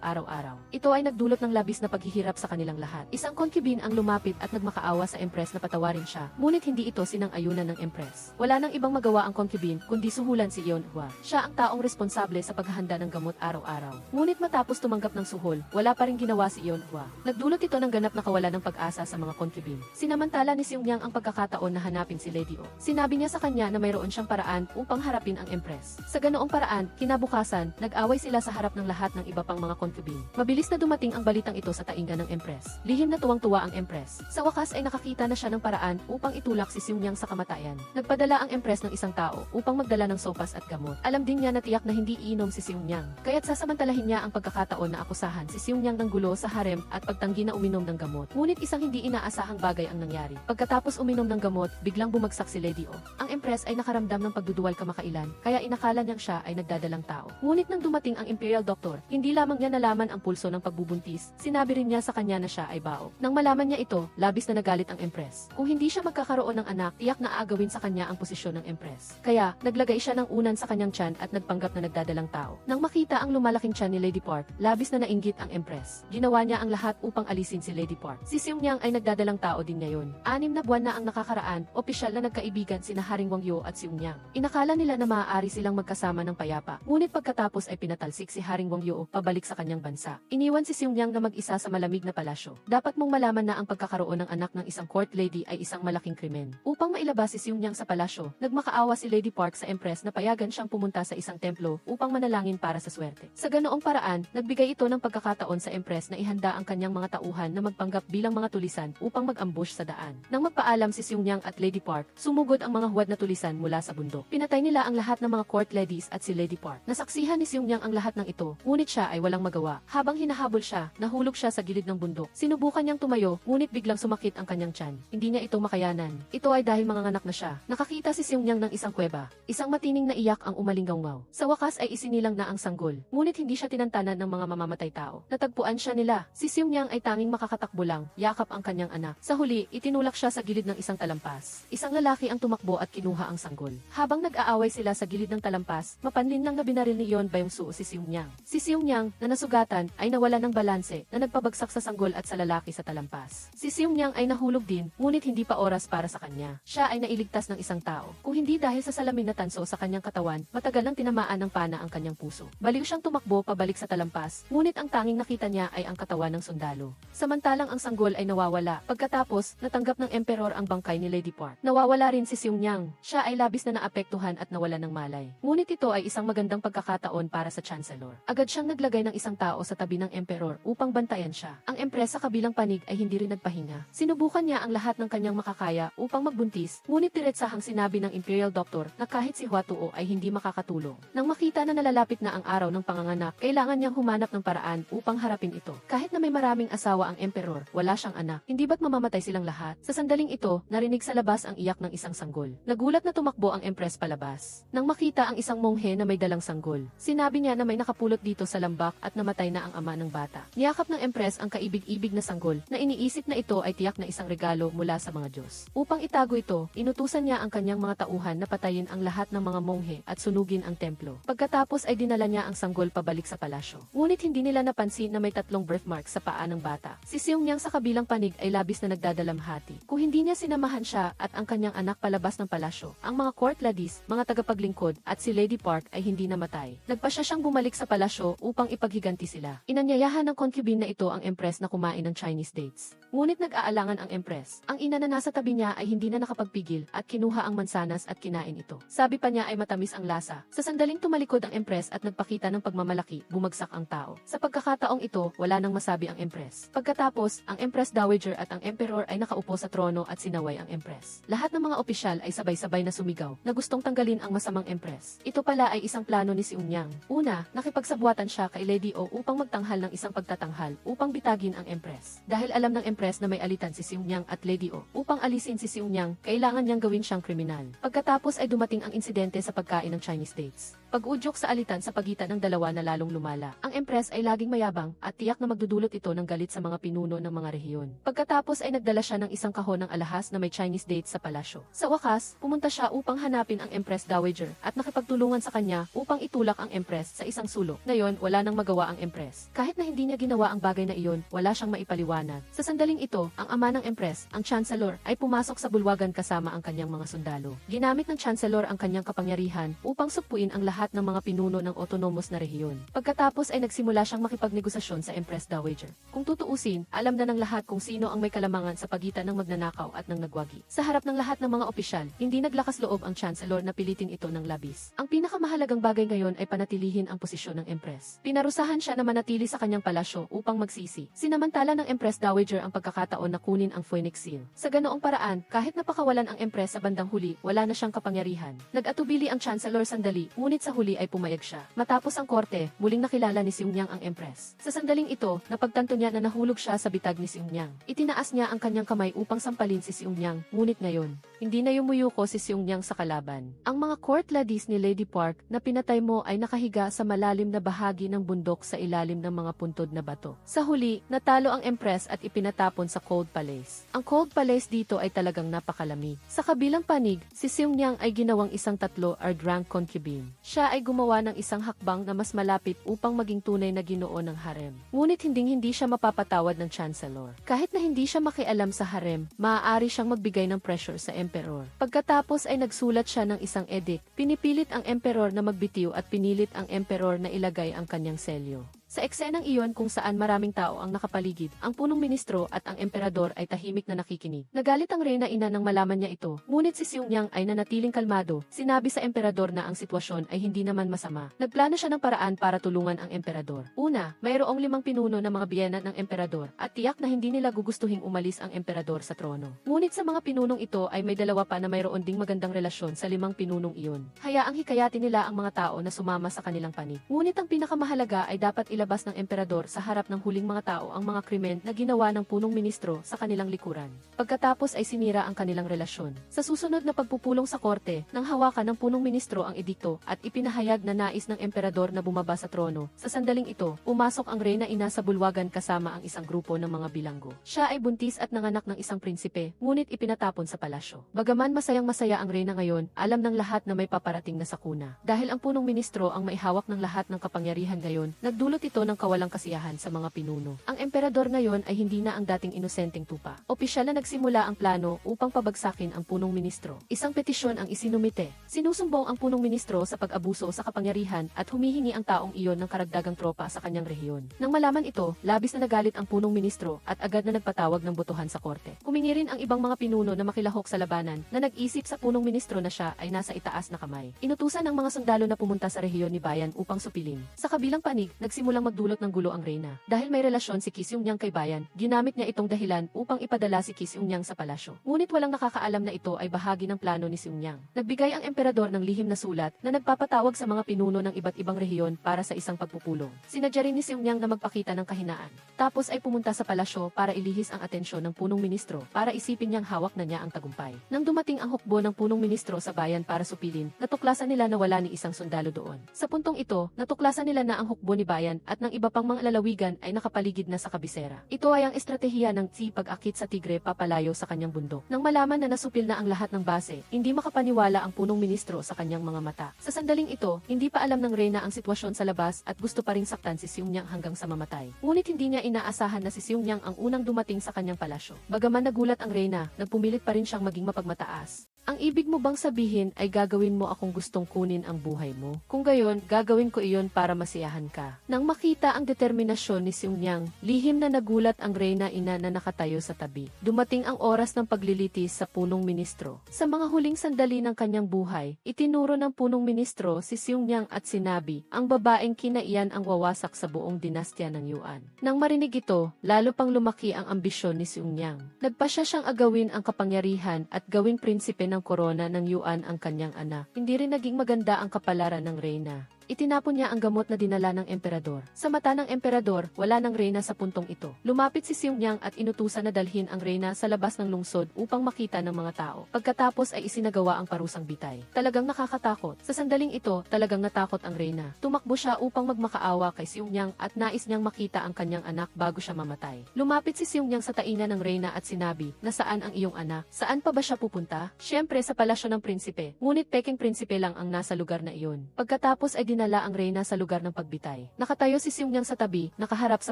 araw-araw. Ito ay nagdulot ng labis na paghihirap sa kanilang lahat. Isang concubine ang lumapit at nagmakaawa sa empress na patawarin siya, ngunit hindi ito sinang-ayunan ng empress. Wala nang ibang magawa ang concubine kundi suhulan si Yeonhwa. Siya ang taong responsable sa paghahanda ng gamot araw-araw. Ngunit matapos tumanggap ng suhol, wala pa rin ginawa si Yeonhwa. Nagdulot ito ng ganap na kawalan ng pag-asa sa mga concubine. Sinamantala ni Seungnyang ang pagkakataon na hanapin si Lady O. Sinabi niya sa kanya na mayroon siyang paraan upang harapin ang empress. Sa ganoong paraan, kinabukasan, nag-away sila sa harap ng lahat ng iba pang mga concubine. Mabilis na dumating ang balitang ito sa tainga ng empress. Lihim na tuwang-tuwa ang empress. Sa wakas ay nakakita na siya ng paraan upang itulak si Seungnyang sa kamatayan. Nagpadala ang empress ng isang tao upang magdala ng sopas at gamot. Alam din niya na tiyak na hindi iinom si Seungnyang, kaya't sasamantalahin niya ang pagkakataon na akusahan si Seungnyang ng gulo sa harem at pagtanggi na uminom ng gamot. Ngunit isang hindi inaasahang bagay ang nangyari. Pagkatapos uminom ng gamot, biglang bumagsak si Lady O. Ang empress ay nakaramdam ng pagduduwal kamakailan, kaya inakala niyang siya ay nagdadalang tao. Ngunit nang dumating ang imperial doctor, hindi lamang niya nalaman ang pulso ng pagbubuntis, sinabi rin niya sa kanya na siya ay bao. Nang malaman niya ito, labis na nagalit ang empress. Kung hindi siya magkakaroon ng anak, tiyak na aagawin sa kanya ang posisyon ng empress. Kaya, naglagay siya ng unan sa kanyang tiyan at nagpanggap na nagdadalang tao. Nang makita ang lumalaking tiyan ni Lady Park, labis na nainggit ang empress. Ginawa niya ang lahat upang alisin si Lady Park. Si Seungnyang ay nagdadalang tao din ngayon. 6 na buwan na ang nakakaraan, opisyal na nagkaibigan sina Haring Wangyo at Seungnyang. Inakala nila na maaari silang magkasama ng payapa. Ngunit pagkatapos ay pinatalsik si Haring Wangyo pabalik sa kanyang bansa. Iniwan si Seungnyang na mag-isa sa malamig na palasyo. Dapat mong malaman na ang pagkakaroon ng anak ng isang court lady ay isang malaking krimen. Upang mailabas si Seungnyang sa palasyo, nagmakaawa si Lady Park sa empress na payagan siyang pumunta sa isang templo upang manalangin para sa swerte. Sa ganoong paraan, nagbigay ito ng pagkakataon sa empress na ihanda ang kanyang mga tauhan na magpanggap bilang mga tulisan upang mag-ambush sa daan. Nang magpaalam si Seungnyang at Lady Park, sumugod ang mga huwad na tulisan mula sa bundok. Pinatay nila ang lahat ng mga court ladies at si Lady Park. Nasaksihan ni Seungnyang ang lahat ng ito, ngunit siya ay walang magawa. Habang hinahabol siya, nahulog siya sa gilid ng bundok. Sinubukan niyang tumayo, ngunit biglang sumakit ang kanyang tiyan. Hindi niya ito makayanan. Ito ay dahil manganganak na siya. Nakakita si Seungnyang ng isang kuweba. Isang matining na iyak ang umalinggaw. Sa wakas ay isinilang na ang sanggol, ngunit hindi siya tinantanan ng mga mamamatay tao. Natagpuan siya nila. Si Seungnyang ay tanging makakatakbo lang, yakap ang kanyang anak. Sa huli, itinulak siya sa gilid ng isang talampas. Isang lalaki ang tumakbo at kinuha ang sanggol. Habang nag-aaway sila sa gilid ng talampas, mapanlin lang na binaril ni Yeon Byung-soo si Seungnyang. Si Seungnyang, na nasugatan, ay nawala ng balanse, na nagpabagsak sa sanggol at sa lalaki sa talampas. Si Seungnyang ay nahulog din, ngunit hindi pa oras para sa kanya. Siya ay nailigtas ng isang tao. Kung hindi dahil sa salamin na tanso sa kanyang katawan, matagal nang tinamaan ng pana ang kanyang puso. Baliw siyang tumakbo pabalik sa talampas, ngunit ang tanging nakita niya ay ang katawan ng sundalo. Samantalang ang sanggol ay nawawala. Pagkatapos, natanggap ng emperor ang bangkay ni Lady Park. Nawawala rin si Seungnyang. Siya ay labis na naapektuhan at nawala ng malay. Ngunit ito ay isang magandang pagkakataon para sa chancellor. Agad siyang naglagay ng isang tao sa tabi ng emperor upang bantayan siya. Ang empress sa kabilang panig ay hindi rin nagpahinga. Sinubukan niya ang lahat ng kanyang makakaya upang magbuntis, ngunit diretsahang sinabi ng imperial doctor na kahit si Hwatuo ay hindi makakatulong. Nang makita na nalalapit na ang araw ng panganganak, kailangan niyang humanap ng paraan upang harapin ito. Kahit na may maraming asawa ang emperor, wala siyang anak. Hindi ba't mamamatay silang lahat? Sa sandaling ito, narinig sa labas ang iyak ng isang sanggol. Nagulat na tumakbo ang empress palabas. Nang makita ang isang monghe na may dalang sanggol, sinabi niya na may nakapulot dito sa lambak at namatay na ang ama ng bata. Niyakap ng empress ang kaibig-ibig na sanggol na iniisip na ito ay tiyak na isang regalo mula sa mga Diyos. Upang itago ito, inutusan niya ang kanyang mga tauhan na patayin ang lahat ng mga monghe at sunugin ang templo. Pagkatapos ay dinala niya ang sanggol pabalik sa palasyo. Ngunit hindi nila napansin na may 3 birthmarks sa paa ng bata. Si Seungnyang sa kabilang panig ay labis na nagdadalamhati. Kung hindi niya sinamahan siya at ang kanyang anak palabas ng palasyo, ang mga court ladies, mga paglingkod at si Lady Park ay hindi namatay. Nagpasya siyang bumalik sa palasyo upang ipaghiganti sila. Inanyayahan ng concubine na ito ang Empress na kumain ng Chinese dates. Ngunit nag-aalangan ang Empress. Ang ina na nasa tabi niya ay hindi na nakapagpigil at kinuha ang mansanas at kinain ito. Sabi pa niya ay matamis ang lasa. Sa sandaling tumalikod ang Empress at nagpakita ng pagmamalaki, bumagsak ang tao. Sa pagkakataong ito, wala nang masabi ang Empress. Pagkatapos, ang Empress Dowager at ang Emperor ay nakaupo sa trono at sinaway ang Empress. Lahat ng mga opisyal ay sabay-sabay na sumigaw na gustong tanggalin ang masamang Empress. Ito pala ay isang plano ni si Unyang. Una, nakipagsabuatan siya kay Lady O upang magtanghal ng isang pagtatanghal upang bitagin ang Empress. Dahil alam ng Empress na may alitan si Unyang at Lady O, upang alisin si Unyang, kailangan niyang gawin siyang kriminal. Pagkatapos ay dumating ang insidente sa pagkain ng Chinese dates. Pag-udyok sa alitan sa pagitan ng dalawa na lalong lumala. Ang Empress ay laging mayabang at tiyak na magdudulot ito ng galit sa mga pinuno ng mga rehiyon. Pagkatapos ay nagdala siya ng isang kahon ng alahas na may Chinese dates sa palasyo. Sa wakas, pumunta siya upang hanapin ang Empress Dowager at nakipagtulungan sa kanya upang itulak ang Empress sa isang sulok. Ngayon, wala nang magawa ang Empress. Kahit na hindi niya ginawa ang bagay na iyon, wala siyang maipaliwanag. Sa sandaling ito, ang ama ng Empress, ang Chancellor, ay pumasok sa bulwagan kasama ang kanyang mga sundalo. Ginamit ng Chancellor ang kanyang kapangyarihan upang supuin ang lahat ng mga pinuno ng autonomous na rehiyon. Pagkatapos ay nagsimula siyang makipagnegosasyon sa Empress Dowager. Kung tutuusin, alam na ng lahat kung sino ang may kalamangan sa pagitan ng magnanakaw at ng nagwagi. Sa harap ng lahat ng mga opisyal, hindi naglakas loob ang Chancellor na pilitin ito ng labis. Ang pinakamahalagang bagay ngayon ay panatilihin ang posisyon ng Empress. Pinarusahan siya na manatili sa kanyang palasyo upang magsisi. Sinamantala ng Empress Dowager ang pagkakataon na kunin ang Phoenix Seal. Sa ganoong paraan, kahit napakawalan ang Empress sa bandang huli, wala na siyang kapangyarihan. Nag-atubili ang Chancellor sandali, ngunit sa huli ay pumayag siya. Matapos ang korte, muling nakilala ni Unyang ang Empress. Sa sandaling ito, napagtanto niya na nahulog siya sa bitag ni Unyang. Itinaas niya ang kanyang kamay upang sampalin si Unyang, ngunit ngayon, hindi na yumuyuko si Unyang sa kalaban. Ang mga court ladies ni Lady Park na pinatay mo ay nakahiga sa malalim na bahagi ng bundok sa ilalim ng mga puntod na bato. Sa huli, natalo ang Empress at ipinatapon sa Cold Palace. Ang Cold Palace dito ay talagang napakalamig. Sa kabilang panig, si Unyang ay ginawang isang third rank concubine. Siya ay gumawa ng isang hakbang na mas malapit upang maging tunay na ginoo ng harem. Ngunit hindi siya mapapatawad ng Chancellor. Kahit na hindi siya makialam sa harem, maaari siyang magbigay ng pressure sa Emperor. Pagkatapos ay nagsulat siya ng isang edict. Pinipilit ang Emperor na magbitiw at pinilit ang Emperor na ilagay ang kanyang selyo. Sa eksenang iyon kung saan maraming tao ang nakapaligid, ang punong ministro at ang emperador ay tahimik na nakikinig. Nagalit ang reyna ina nang malaman niya ito, ngunit si Unyang ay nanatiling kalmado. Sinabi sa emperador na ang sitwasyon ay hindi naman masama. Nagplano siya ng paraan para tulungan ang emperador. Una, mayroong 5 pinuno na mga biyena ng emperador at tiyak na hindi nila gugustuhing umalis ang emperador sa trono. Ngunit sa mga pinunong ito ay may 2 pa na mayroon ding magandang relasyon sa 5 pinunong iyon. Hayaang hikayatin nila ang mga tao na sumama sa kanilang panig. Ngunit ang pinakamahalaga ay dapat ilabas ng emperador sa harap ng huling mga tao ang mga krimen na ginawa ng punong ministro sa kanilang likuran. Pagkatapos ay sinira ang kanilang relasyon. Sa susunod na pagpupulong sa korte, nang hawakan ng punong ministro ang edikto at ipinahayag na nais ng emperador na bumaba sa trono. Sa sandaling ito, pumasok ang reyna ina sa bulwagan kasama ang isang grupo ng mga bilanggo. Siya ay buntis at nanganak ng isang prinsipe, ngunit ipinatapon sa palasyo. Bagaman masayang-masaya ang reyna ngayon, alam ng lahat na may paparating na sakuna. Dahil ang punong ministro ang maihawak ng lahat ng kapangyarihan ngayon, nagdulot ito ng kawalang kasiyahan sa mga pinuno. Ang emperador ngayon ay hindi na ang dating inosenteng tupa. Opisyal na nagsimula ang plano upang pabagsakin ang punong ministro. Isang petisyon ang isinumite. Sinusumbong ang punong ministro sa pag-abuso sa kapangyarihan at humihingi ang taong iyon ng karagdagang tropa sa kanyang rehiyon. Nang malaman ito, labis na nagalit ang punong ministro at agad na nagpatawag ng botohan sa korte. Humingi rin ang ibang mga pinuno na makilahok sa labanan na nag-isip sa punong ministro na siya ay nasa itaas na kamay. Inutusan ng mga sundalo na pumunta sa rehiyon ni Bayan upang supilin. Sa kabilang panig, nagsimulang magdulot ng gulo ang reyna. Dahil may relasyon si Unyang kay Bayan, ginamit niya itong dahilan upang ipadala si Unyang sa palasyo. Ngunit walang nakakaalam na ito ay bahagi ng plano ni Unyang. Nagbigay ang emperador ng lihim na sulat na nagpapatawag sa mga pinuno ng iba't ibang rehiyon para sa isang pagpupulong. Sinadya rin ni Unyang na magpakita ng kahinaan. Tapos ay pumunta sa palasyo para ilihis ang atensyon ng punong ministro para isipin niyang hawak na niya ang tagumpay. Nang dumating ang hukbo ng punong ministro sa bayan para supilin, natuklasan nila na wala ni isang sundalo doon. Sa puntong ito, natuklasan nila na ang hukbo ni Bayan at ng iba pang mga lalawigan ay nakapaligid na sa kabisera. Ito ay ang estratehiya ng Tsi pag-akit sa Tigre papalayo sa kanyang bundok. Nang malaman na nasupil na ang lahat ng base, hindi makapaniwala ang punong ministro sa kanyang mga mata. Sa sandaling ito, hindi pa alam ng reyna ang sitwasyon sa labas at gusto pa ring saktan si Unyang hanggang sa mamatay. Ngunit hindi niya inaasahan na si Unyang ang unang dumating sa kanyang palasyo. Bagaman nagulat ang reyna, nagpumilit pa rin siyang maging mapagmataas. Ang ibig mo bang sabihin ay gagawin mo akong gustong kunin ang buhay mo? Kung gayon, gagawin ko iyon para masiyahan ka. Nang makita ang determinasyon ni Xiongniang, lihim na nagulat ang reyna ina na nakatayo sa tabi. Dumating ang oras ng paglilitis sa punong ministro. Sa mga huling sandali ng kanyang buhay, itinuro ng punong ministro si Xiongniang at sinabi, ang babaeng kinaiyan ang wawasak sa buong dinastya ng Yuan. Nang marinig ito, lalo pang lumaki ang ambisyon ni Xiongniang. Nagpasya siyang agawin ang kapangyarihan at gawing prinsipe ng korona ng Yuan ang kanyang anak. Hindi rin naging maganda ang kapalaran ng reyna. Itinapon niya ang gamot na dinala ng emperador. Sa mata ng emperador, wala ng reyna sa puntong ito. Lumapit si Xiongniang at inutusan na dalhin ang reyna sa labas ng lungsod upang makita ng mga tao. Pagkatapos ay isinagawa ang parusang bitay. Talagang nakakatakot. Sa sandaling ito, talagang natakot ang reyna. Tumakbo siya upang magmakaawa kay Xiongniang at nais niyang makita ang kanyang anak bago siya mamatay. Lumapit si Xiongniang sa taina ng reyna at sinabi, nasaan ang iyong anak? Saan pa ba siya pupunta? Siyempre sa palasyo ng prinsipe. Ngunit peking prinsipe lang ang nasa lugar na iyon. Pagkatapos ay dinala ang reyna sa lugar ng pagbitay. Nakatayo si Xiongniang sa tabi, nakaharap sa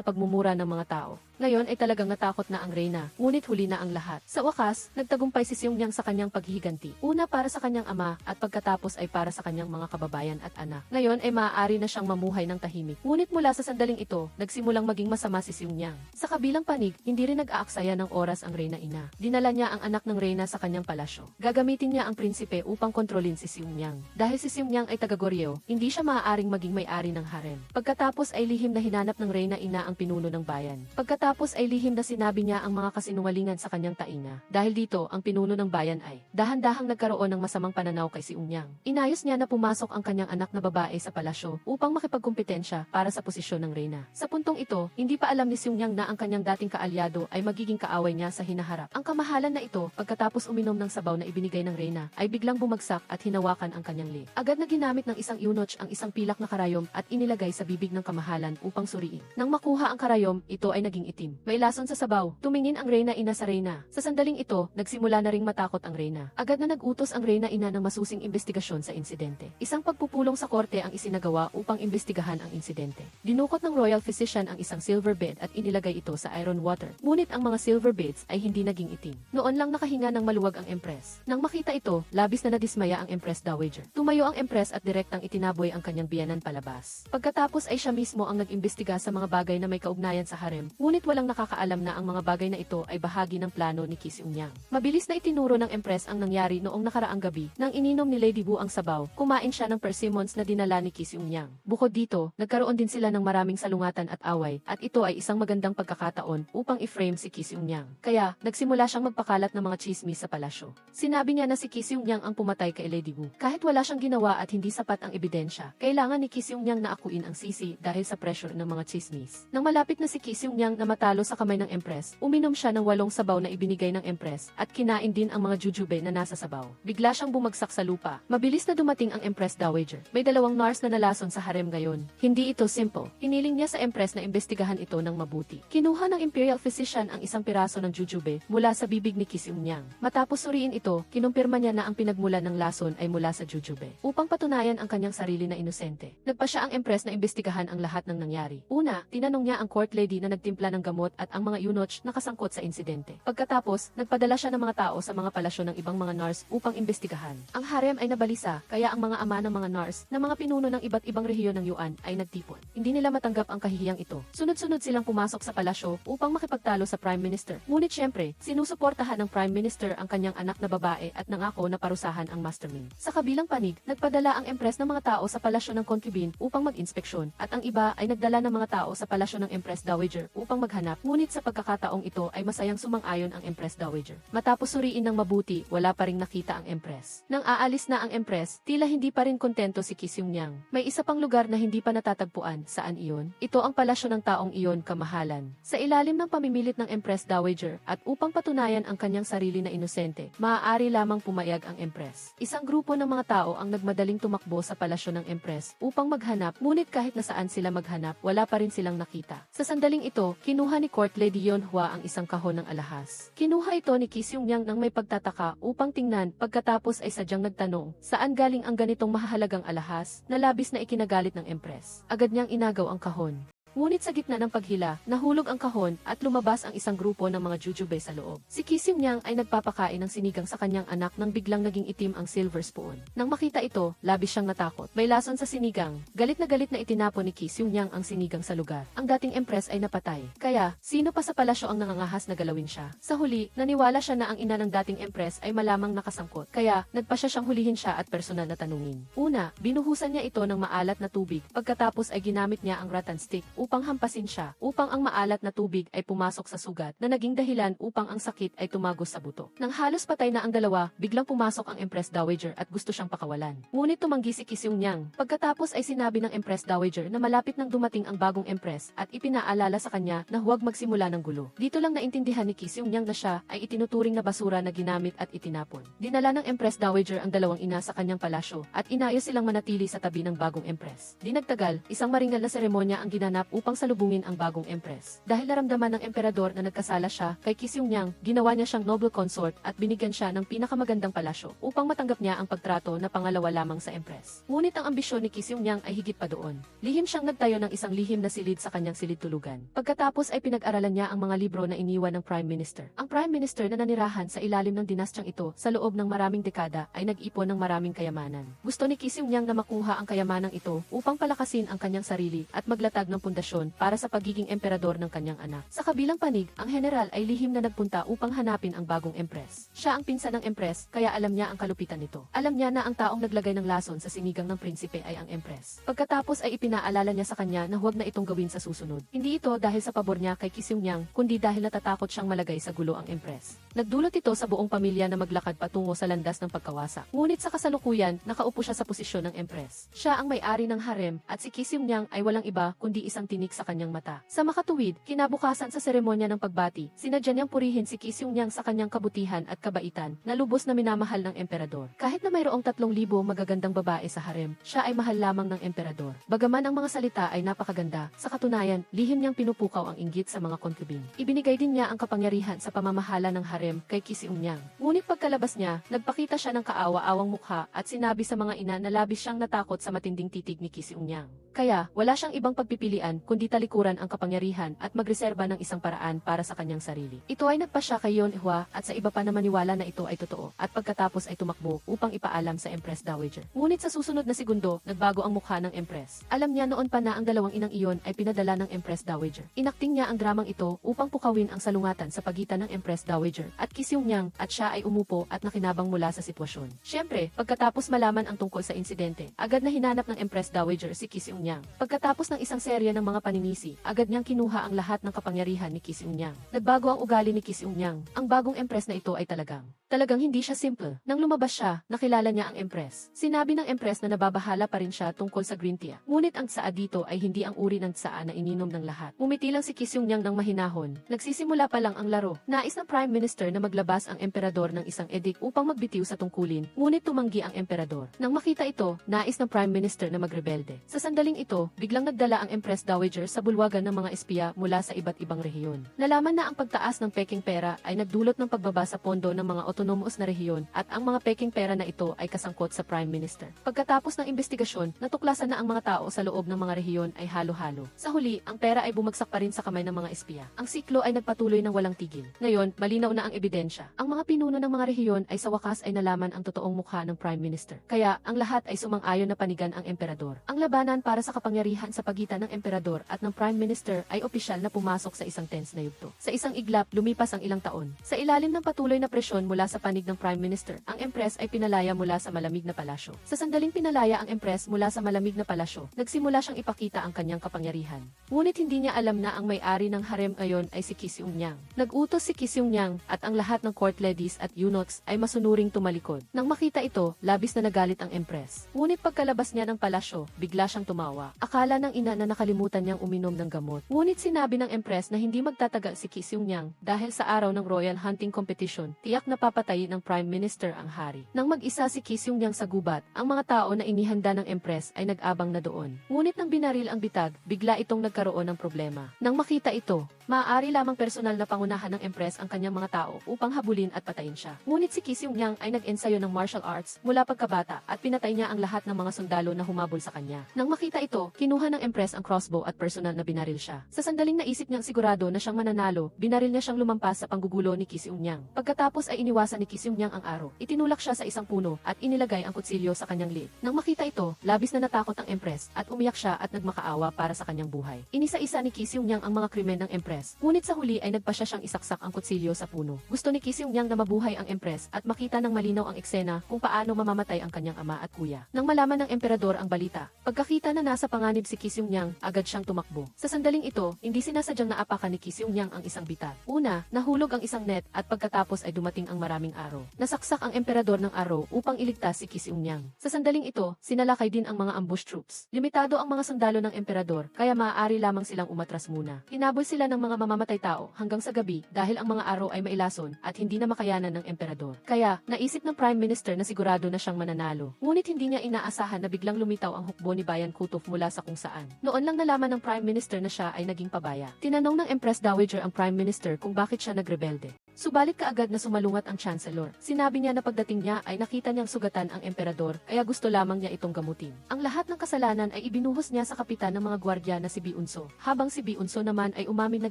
pagmumura ng mga tao. Ngayon ay talagang natakot na ang reyna, ngunit huli na ang lahat. Sa wakas, nagtagumpay si Xiongniang sa kanyang paghihiganti. Una para sa kanyang ama at pagkatapos ay para sa kanyang mga kababayan at anak. Ngayon ay maaari na siyang mamuhay ng tahimik. Ngunit mula sa sandaling ito, nagsimulang maging masama si Xiongniang. Sa kabilang panig, hindi rin nag-aaksaya ng oras ang reyna ina. Dinala niya ang anak ng reyna sa kanyang palasyo. Gagamitin niya ang prinsipe upang kontrolin si Xiongniang. Dahil si Xiongniang ay taga-Goryeo, hindi siya maaaring maging may-ari ng harem. Pagkatapos ay lihim na hinanap ng reyna ina ang pinuno ng bayan. Pagkatapos ay lihim na sinabi niya ang mga kasinungalingan sa kanyang taina. Dahil dito, ang pinuno ng bayan ay dahan-dahang nagkaroon ng masamang pananaw kay Xiongniang. Inayos niya na pumasok ang kanyang anak na babae sa palasyo upang makipagkumpetensya para sa posisyon ng reyna. Sa puntong ito, hindi pa alam ni Xiongniang na ang kanyang dating kaalyado ay magiging kaaway niya sa hinaharap. Ang kamahalan na ito, pagkatapos uminom ng sabaw na ibinigay ng reyna, ay biglang bumagsak at hinawakan ang kanyang leg. Agad na ginamit ng isang eunuch ang isang pilak na karayom at inilagay sa bibig ng kamahalan upang suriin. Nang makuha ang karayom, ito ay naging itim. May lason sa sabaw. Tumingin ang reyna ina sa reyna. Sa sandaling ito, nagsimula na ring matakot ang reyna. Agad na nag-utos ang reyna ina ng masusing investigasyon sa insidente. Isang pagpupulong sa korte ang isinagawa upang imbestigahan ang insidente. Dinukot ng royal physician ang isang silver bed at inilagay ito sa iron water. Ngunit ang mga silver beds ay hindi naging itim. Noon lang nakahinga ng maluwag ang empress. Nang makita ito, labis na nadismaya ang empress dowager. Tumayo ang empress at direktang itinaboy ang kanyang biyanan palabas. Pagkatapos ay siya mismo ang nag-imbestiga sa mga bagay na may kaugnayan sa harem, ngunit walang nakakaalam na ang mga bagay na ito ay bahagi ng plano ni Xiongniang. Mabilis na itinuro ng empress ang nangyari noong nakaraang gabi. Nang ininom ni Lady Wu ang sabaw, kumain siya ng persimmons na dinala ni Xiongniang. Bukod dito, nagkaroon din sila ng maraming salungatan at away, at ito ay isang magandang pagkakataon upang i-frame si Xiongniang. Kaya, nagsimula siyang magpakalat ng mga chismis sa palasyo. Sinabi niya na si Xiongniang ang pumatay kay Lady Wu. Kahit wala siyang ginawa at hindi sapat ang ebidensya, kailangan ni Xiongniang na akuin ang sisi dahil sa pressure ng mga chismis. Nang malapit na si Xiongniang na matalo sa kamay ng empress, uminom siya ng 8 sabaw na ibinigay ng empress at kinain din ang mga jujube na nasa sabaw. Bigla siyang bumagsak sa lupa. Mabilis na dumating ang empress dowager. May 2 nurse na nalason sa harem ngayon. Hindi ito simple. Hiniling niya sa empress na imbestigahan ito ng mabuti. Kinuha ng imperial physician ang isang piraso ng jujube mula sa bibig ni Xiongniang. Matapos suriin ito, kinumpirma niya na ang pinagmulan ng lason ay mula sa jujube. Upang patunayan ang kanyang sarili na inosente, nagpa siya ang empress na imbestigahan ang lahat ng nangyari. Una, tinanong niya ang court lady na nagtimpla ng gamot at ang mga eunuch na kasangkot sa insidente. Pagkatapos, nagpadala siya ng mga tao sa mga palasyo ng ibang mga nurse upang imbestigahan. Ang harem ay nabalisa, kaya ang mga ama ng mga nurse na mga pinuno ng iba't ibang rehiyon ng Yuan ay nagtipon. Hindi nila matanggap ang kahihiyang ito. Sunod-sunod silang pumasok sa palasyo upang makipagtalo sa prime minister. Ngunit syempre, sinusuportahan ng prime minister ang kanyang anak na babae at nangako na parusahan ang mastermind. Sa kabilang panig, nagpadala ang empress ng mga tao sa palasyo ng concubine upang mag-inspeksyon, at ang iba ay nagdala ng mga tao sa palasyo ng empress dowager upang maghanap. Ngunit sa pagkakataong ito ay masayang sumang-ayon ang empress dowager. Matapos suriin ng mabuti, wala pa ring nakita ang empress. Nang aalis na ang empress, tila hindi pa rin kontento si Xiongniang. May isa pang lugar na hindi pa natatagpuan. Saan iyon? Ito ang palasyo ng taong iyon, kamahalan. Sa ilalim ng pamimilit ng empress dowager at upang patunayan ang kanyang sarili na inosente, maaari lamang pumayag ang empress. Isang grupo ng mga tao ang nagmadaling tumakbo sa palasyo ng empress upang maghanap, ngunit kahit nasaan sila maghanap, wala pa rin silang nakita. Sa sandaling ito, kinuha ni Court Lady Yonhua ang isang kahon ng alahas. Kinuha ito ni Xiongniang nang may pagtataka upang tingnan, pagkatapos ay sadyang nagtanong, saan galing ang ganitong mahalagang alahas na labis na ikinagalit ng empress. Agad niyang inagaw ang kahon. Ngunit sa gitna ng paghila, nahulog ang kahon at lumabas ang isang grupo ng mga jujube sa loob. Si Ki Seung-yang ay nagpapakain ng sinigang sa kanyang anak nang biglang naging itim ang silver spoon. Nang makita ito, labis siyang natakot. May lason sa sinigang. Galit na itinapon ni Ki Seung-yang ang sinigang sa lugar. Ang dating empress ay napatay. Kaya, sino pa sa palasyo ang nangangahas na galawin siya? Sa huli, naniwala siya na ang ina ng dating empress ay malamang nakasangkot. Kaya, nagpasya siyang hulihin siya at personal na tanungin. Una, binuhusan niya ito ng maalat na tubig. Pagkatapos ay ginamit niya ang rattan stick upang hampasin siya, upang ang maalat na tubig ay pumasok sa sugat na naging dahilan upang ang sakit ay tumagos sa buto. Nang halos patay na ang dalawa, biglang pumasok ang Empress Dowager at gusto siyang pakawalan. Ngunit tumanggi si Ki Seung-yang. Pagkatapos ay sinabi ng Empress Dowager na malapit nang dumating ang bagong empress at ipinaalala sa kanya na huwag magsimula ng gulo. Dito lang naintindihan ni Ki Seung-yang na siya ay itinuturing na basura na ginamit at itinapon. Dinala ng Empress Dowager ang dalawang ina sa kanyang palasyo at inayos silang manatili sa tabi ng bagong empress. Di nagtagal, isang maringal na seremonya ang ginanap upang salubungin ang bagong empress. Dahil naramdaman ng emperador na nagkasala siya kay Ki Seung-yang, ginawa niya siyang noble consort at binigyan siya ng pinakamagandang palasyo upang matanggap niya ang pagtrato na pangalawa lamang sa empress. Ngunit ang ambisyon ni Ki Seung-yang ay higit pa doon. Lihim siyang nagtayo ng isang lihim na silid sa kanyang silid tulugan. Pagkatapos ay pinag-aralan niya ang mga libro na iniwan ng Prime Minister. Ang Prime Minister na nanirahan sa ilalim ng dinastyang ito sa loob ng maraming dekada ay nag-ipon ng maraming kayamanan. Gusto ni Ki Seung-yang na makuha ang kayamanang ito upang palakasin ang kanyang sarili at maglatag ng pundasyon para sa pagiging emperador ng kanyang anak. Sa kabilang panig, ang general ay lihim na nagpunta upang hanapin ang bagong empress. Siya ang pinsan ng empress, kaya alam niya ang kalupitan nito. Alam niya na ang taong naglagay ng lason sa sinigang ng prinsipe ay ang empress. Pagkatapos ay ipinaalala niya sa kanya na huwag na itong gawin sa susunod. Hindi ito dahil sa pabor niya kay Ki Seung-yang, kundi dahil natatakot siyang malagay sa gulo ang empress. Nagdulot ito sa buong pamilya na maglakad patungo sa landas ng pagkawasak. Ngunit sa kasalukuyan, nakaupo siya sa posisyon ng empress. Siya ang may-ari ng harem at si Ki Seung-yang ay walang iba kundi isang tinik sa kanyang mata. Sa makatuwid, kinabukasan sa seremonya ng pagbati, sinadya niyang purihin si Ki Seung-yang sa kanyang kabutihan at kabaitan na lubos na minamahal ng emperador. Kahit na mayroong 3,000 magagandang babae sa harem, siya ay mahal lamang ng emperador. Bagaman ang mga salita ay napakaganda, sa katunayan, lihim niyang pinupukaw ang inggit sa mga concubine. Ibinigay din niya ang kapangyarihan sa pamamahala ng harem kay Ki Seung-yang. Ngunit pagkalabas niya, nagpakita siya ng kaawa-awang mukha at sinabi sa mga ina na labis siyang natakot sa matinding titig ni Ki Seung-yang. Kaya, wala siyang ibang pagpipilian kundi talikuran ang kapangyarihan at magreserba ng isang paraan para sa kanyang sarili. Ito ay nagpasya kay Yeon Hwa at sa iba pa na maniwala na ito ay totoo at pagkatapos ay tumakbo upang ipaalam sa Empress Dowager. Ngunit sa susunod na segundo, nagbago ang mukha ng Empress. Alam niya noon pa na ang dalawang inang iyon ay pinadala ng Empress Dowager. Inakting niya ang dramang ito upang pukawin ang salungatan sa pagitan ng Empress Dowager at Ki Seung-yang at siya ay umupo at nakinabang mula sa sitwasyon. Siyempre, pagkatapos malaman ang tungkol sa insidente, agad na hinanap ng Empress Dowager si Ki Seung-yang. Pagkatapos ng isang serya ng mga paninisi, agad niyang kinuha ang lahat ng kapangyarihan ni Ki Seung-yang. Nagbago ang ugali ni Ki Seung-yang. Ang bagong empress na ito ay talagang hindi siya simple. Nang lumabas siya, nakilala niya ang empress. Sinabi ng empress na nababahala pa rin siya tungkol sa green tea. Ngunit ang tsaa dito ay hindi ang uri ng tsaa na ininom ng lahat. Umiti lang si Ki Seung-yang ng mahinahon. Nagsisimula pa lang ang laro. Nais ng Prime Minister na maglabas ang emperador ng isang edict upang magbitiw sa tungkulin, ngunit tumanggi ang emperador. Nang makita ito, nais ng Prime Minister na magrebelde. Sa sandaling ito, biglang nagdala ang Empress Dowager sa bulwagan ng mga espiya mula sa iba't ibang rehiyon. Nalaman na ang pagtaas ng peking pera ay nagdulot ng pagbaba sa pondo ng mga autonomous na rehiyon at ang mga peking pera na ito ay kasangkot sa Prime Minister. Pagkatapos ng investigasyon, natuklasan na ang mga tao sa loob ng mga rehiyon ay halo-halo. Sa huli, ang pera ay bumagsak pa rin sa kamay ng mga espiya. Ang siklo ay nagpatuloy ng walang tigil. Ngayon, malinaw na ang ebidensya. Ang mga pinuno ng mga rehiyon ay sa wakas ay nalaman ang totoong mukha ng Prime Minister. Kaya, ang lahat ay sumang-ayon na panigan ang emperador. Ang labanan para sa kapangyarihan sa pagitan ng emperador at ng Prime Minister ay opisyal na pumasok sa isang tense na yugto. Sa isang iglap, lumipas ang ilang taon. Sa ilalim ng patuloy na presyon mula sa panig ng Prime Minister, ang Empress ay pinalaya mula sa malamig na palasyo. Sa sandaling pinalaya ang Empress mula sa malamig na palasyo, nagsimula siyang ipakita ang kanyang kapangyarihan. Ngunit hindi niya alam na ang may-ari ng harem ngayon ay si Ki Seung-yang. Nag-utos si Ki Seung-yang at ang lahat ng court ladies at eunuchs ay masunuring tumalikod. Nang makita ito, labis na nagalit ang Empress. Ngunit pagkalabas niya ng palasyo, bigla siyang tumawa. Akala ng ina na nakalimutan niyang uminom ng gamot. Ngunit sinabi ng Empress na hindi magtatagal si Ki Seung-yang dahil sa araw ng Royal Hunting Competition, tiyak na papatayin ng Prime Minister ang hari. Nang mag-isa si Ki Seung-yang sa gubat, ang mga tao na inihanda ng Empress ay nag-abang na doon. Ngunit nang binaril ang bitag, bigla itong nagkaroon ng problema. Nang makita ito, maaari lamang personal na pangunahan ng Empress ang kanyang mga tao upang habulin at patayin siya. Ngunit si Ki Seung-yang ay nag-ensayo ng martial arts mula pagkabata at pinatay niya ang lahat ng mga sundalo na humabol sa kanya. Nang makita ito, kinuha ng Empress ang crossbow at personal na binaril siya. Sa sandaling naisip niyang sigurado na siyang mananalo, binaril niya siyang lumampas sa panggugulo ni Ki Seung-yang. Pagkatapos ay iniwasan ni Ki Seung-yang ang araw. Itinulak siya sa isang puno at inilagay ang kutsilyo sa kanyang liit. Nang makita ito, labis na natakot ang Empress at umiyak siya at nagmakaawa para sa kanyang buhay. Inisa-isa ni Ki Seung-yang ang mga krimen ng Empress. Ngunit sa huli ay nagpasya siyang isaksak ang kutsilyo sa puno. Gusto ni Ki Seung-yang na mabuhay ang Empress at makita ng malinaw ang eksena kung paano mamamatay ang kanyang ama at kuya. Nang malaman ng emperador ang balita, pagkakita na nasa panganib si Ki Seung-yang, agad siyang tumakbo. Sa sandaling ito, hindi sinasadyang naapakan ni Ki Seung-yang ang isang bitag. Una, nahulog ang isang net at pagkatapos ay dumating ang maraming araw. Nasaksak ang emperador ng araw upang iligtas si Ki Seung-yang. Sa sandaling ito, sinalakay din ang mga ambush troops. Limitado ang mga sundalo ng emperador, kaya maaari lamang silang umatras muna. Hinabol sila ng mga mamamatay tao hanggang sa gabi dahil ang mga araw ay mailason at hindi na makayanan ng emperador. Kaya, naisip ng Prime Minister na sigurado na siyang mananalo. Ngunit hindi niya inaasahan na biglang lumitaw ang hukbo ni Bayan Kutuf mula sa kung saan. Noon lang nalaman ng Prime Minister na siya ay naging pabaya. Tinanong ng Empress Dowager ang Prime Minister kung bakit siya nagrebelde. Subalit kaagad na sumalungat ang Chancellor. Sinabi niya na pagdating niya ay nakita niyang sugatan ang emperador, kaya gusto lamang niya itong gamutin. Ang lahat ng kasalanan ay ibinuhos niya sa kapitan ng mga gwardiya na si Bi-unso. Habang si Bi-unso naman ay umamin na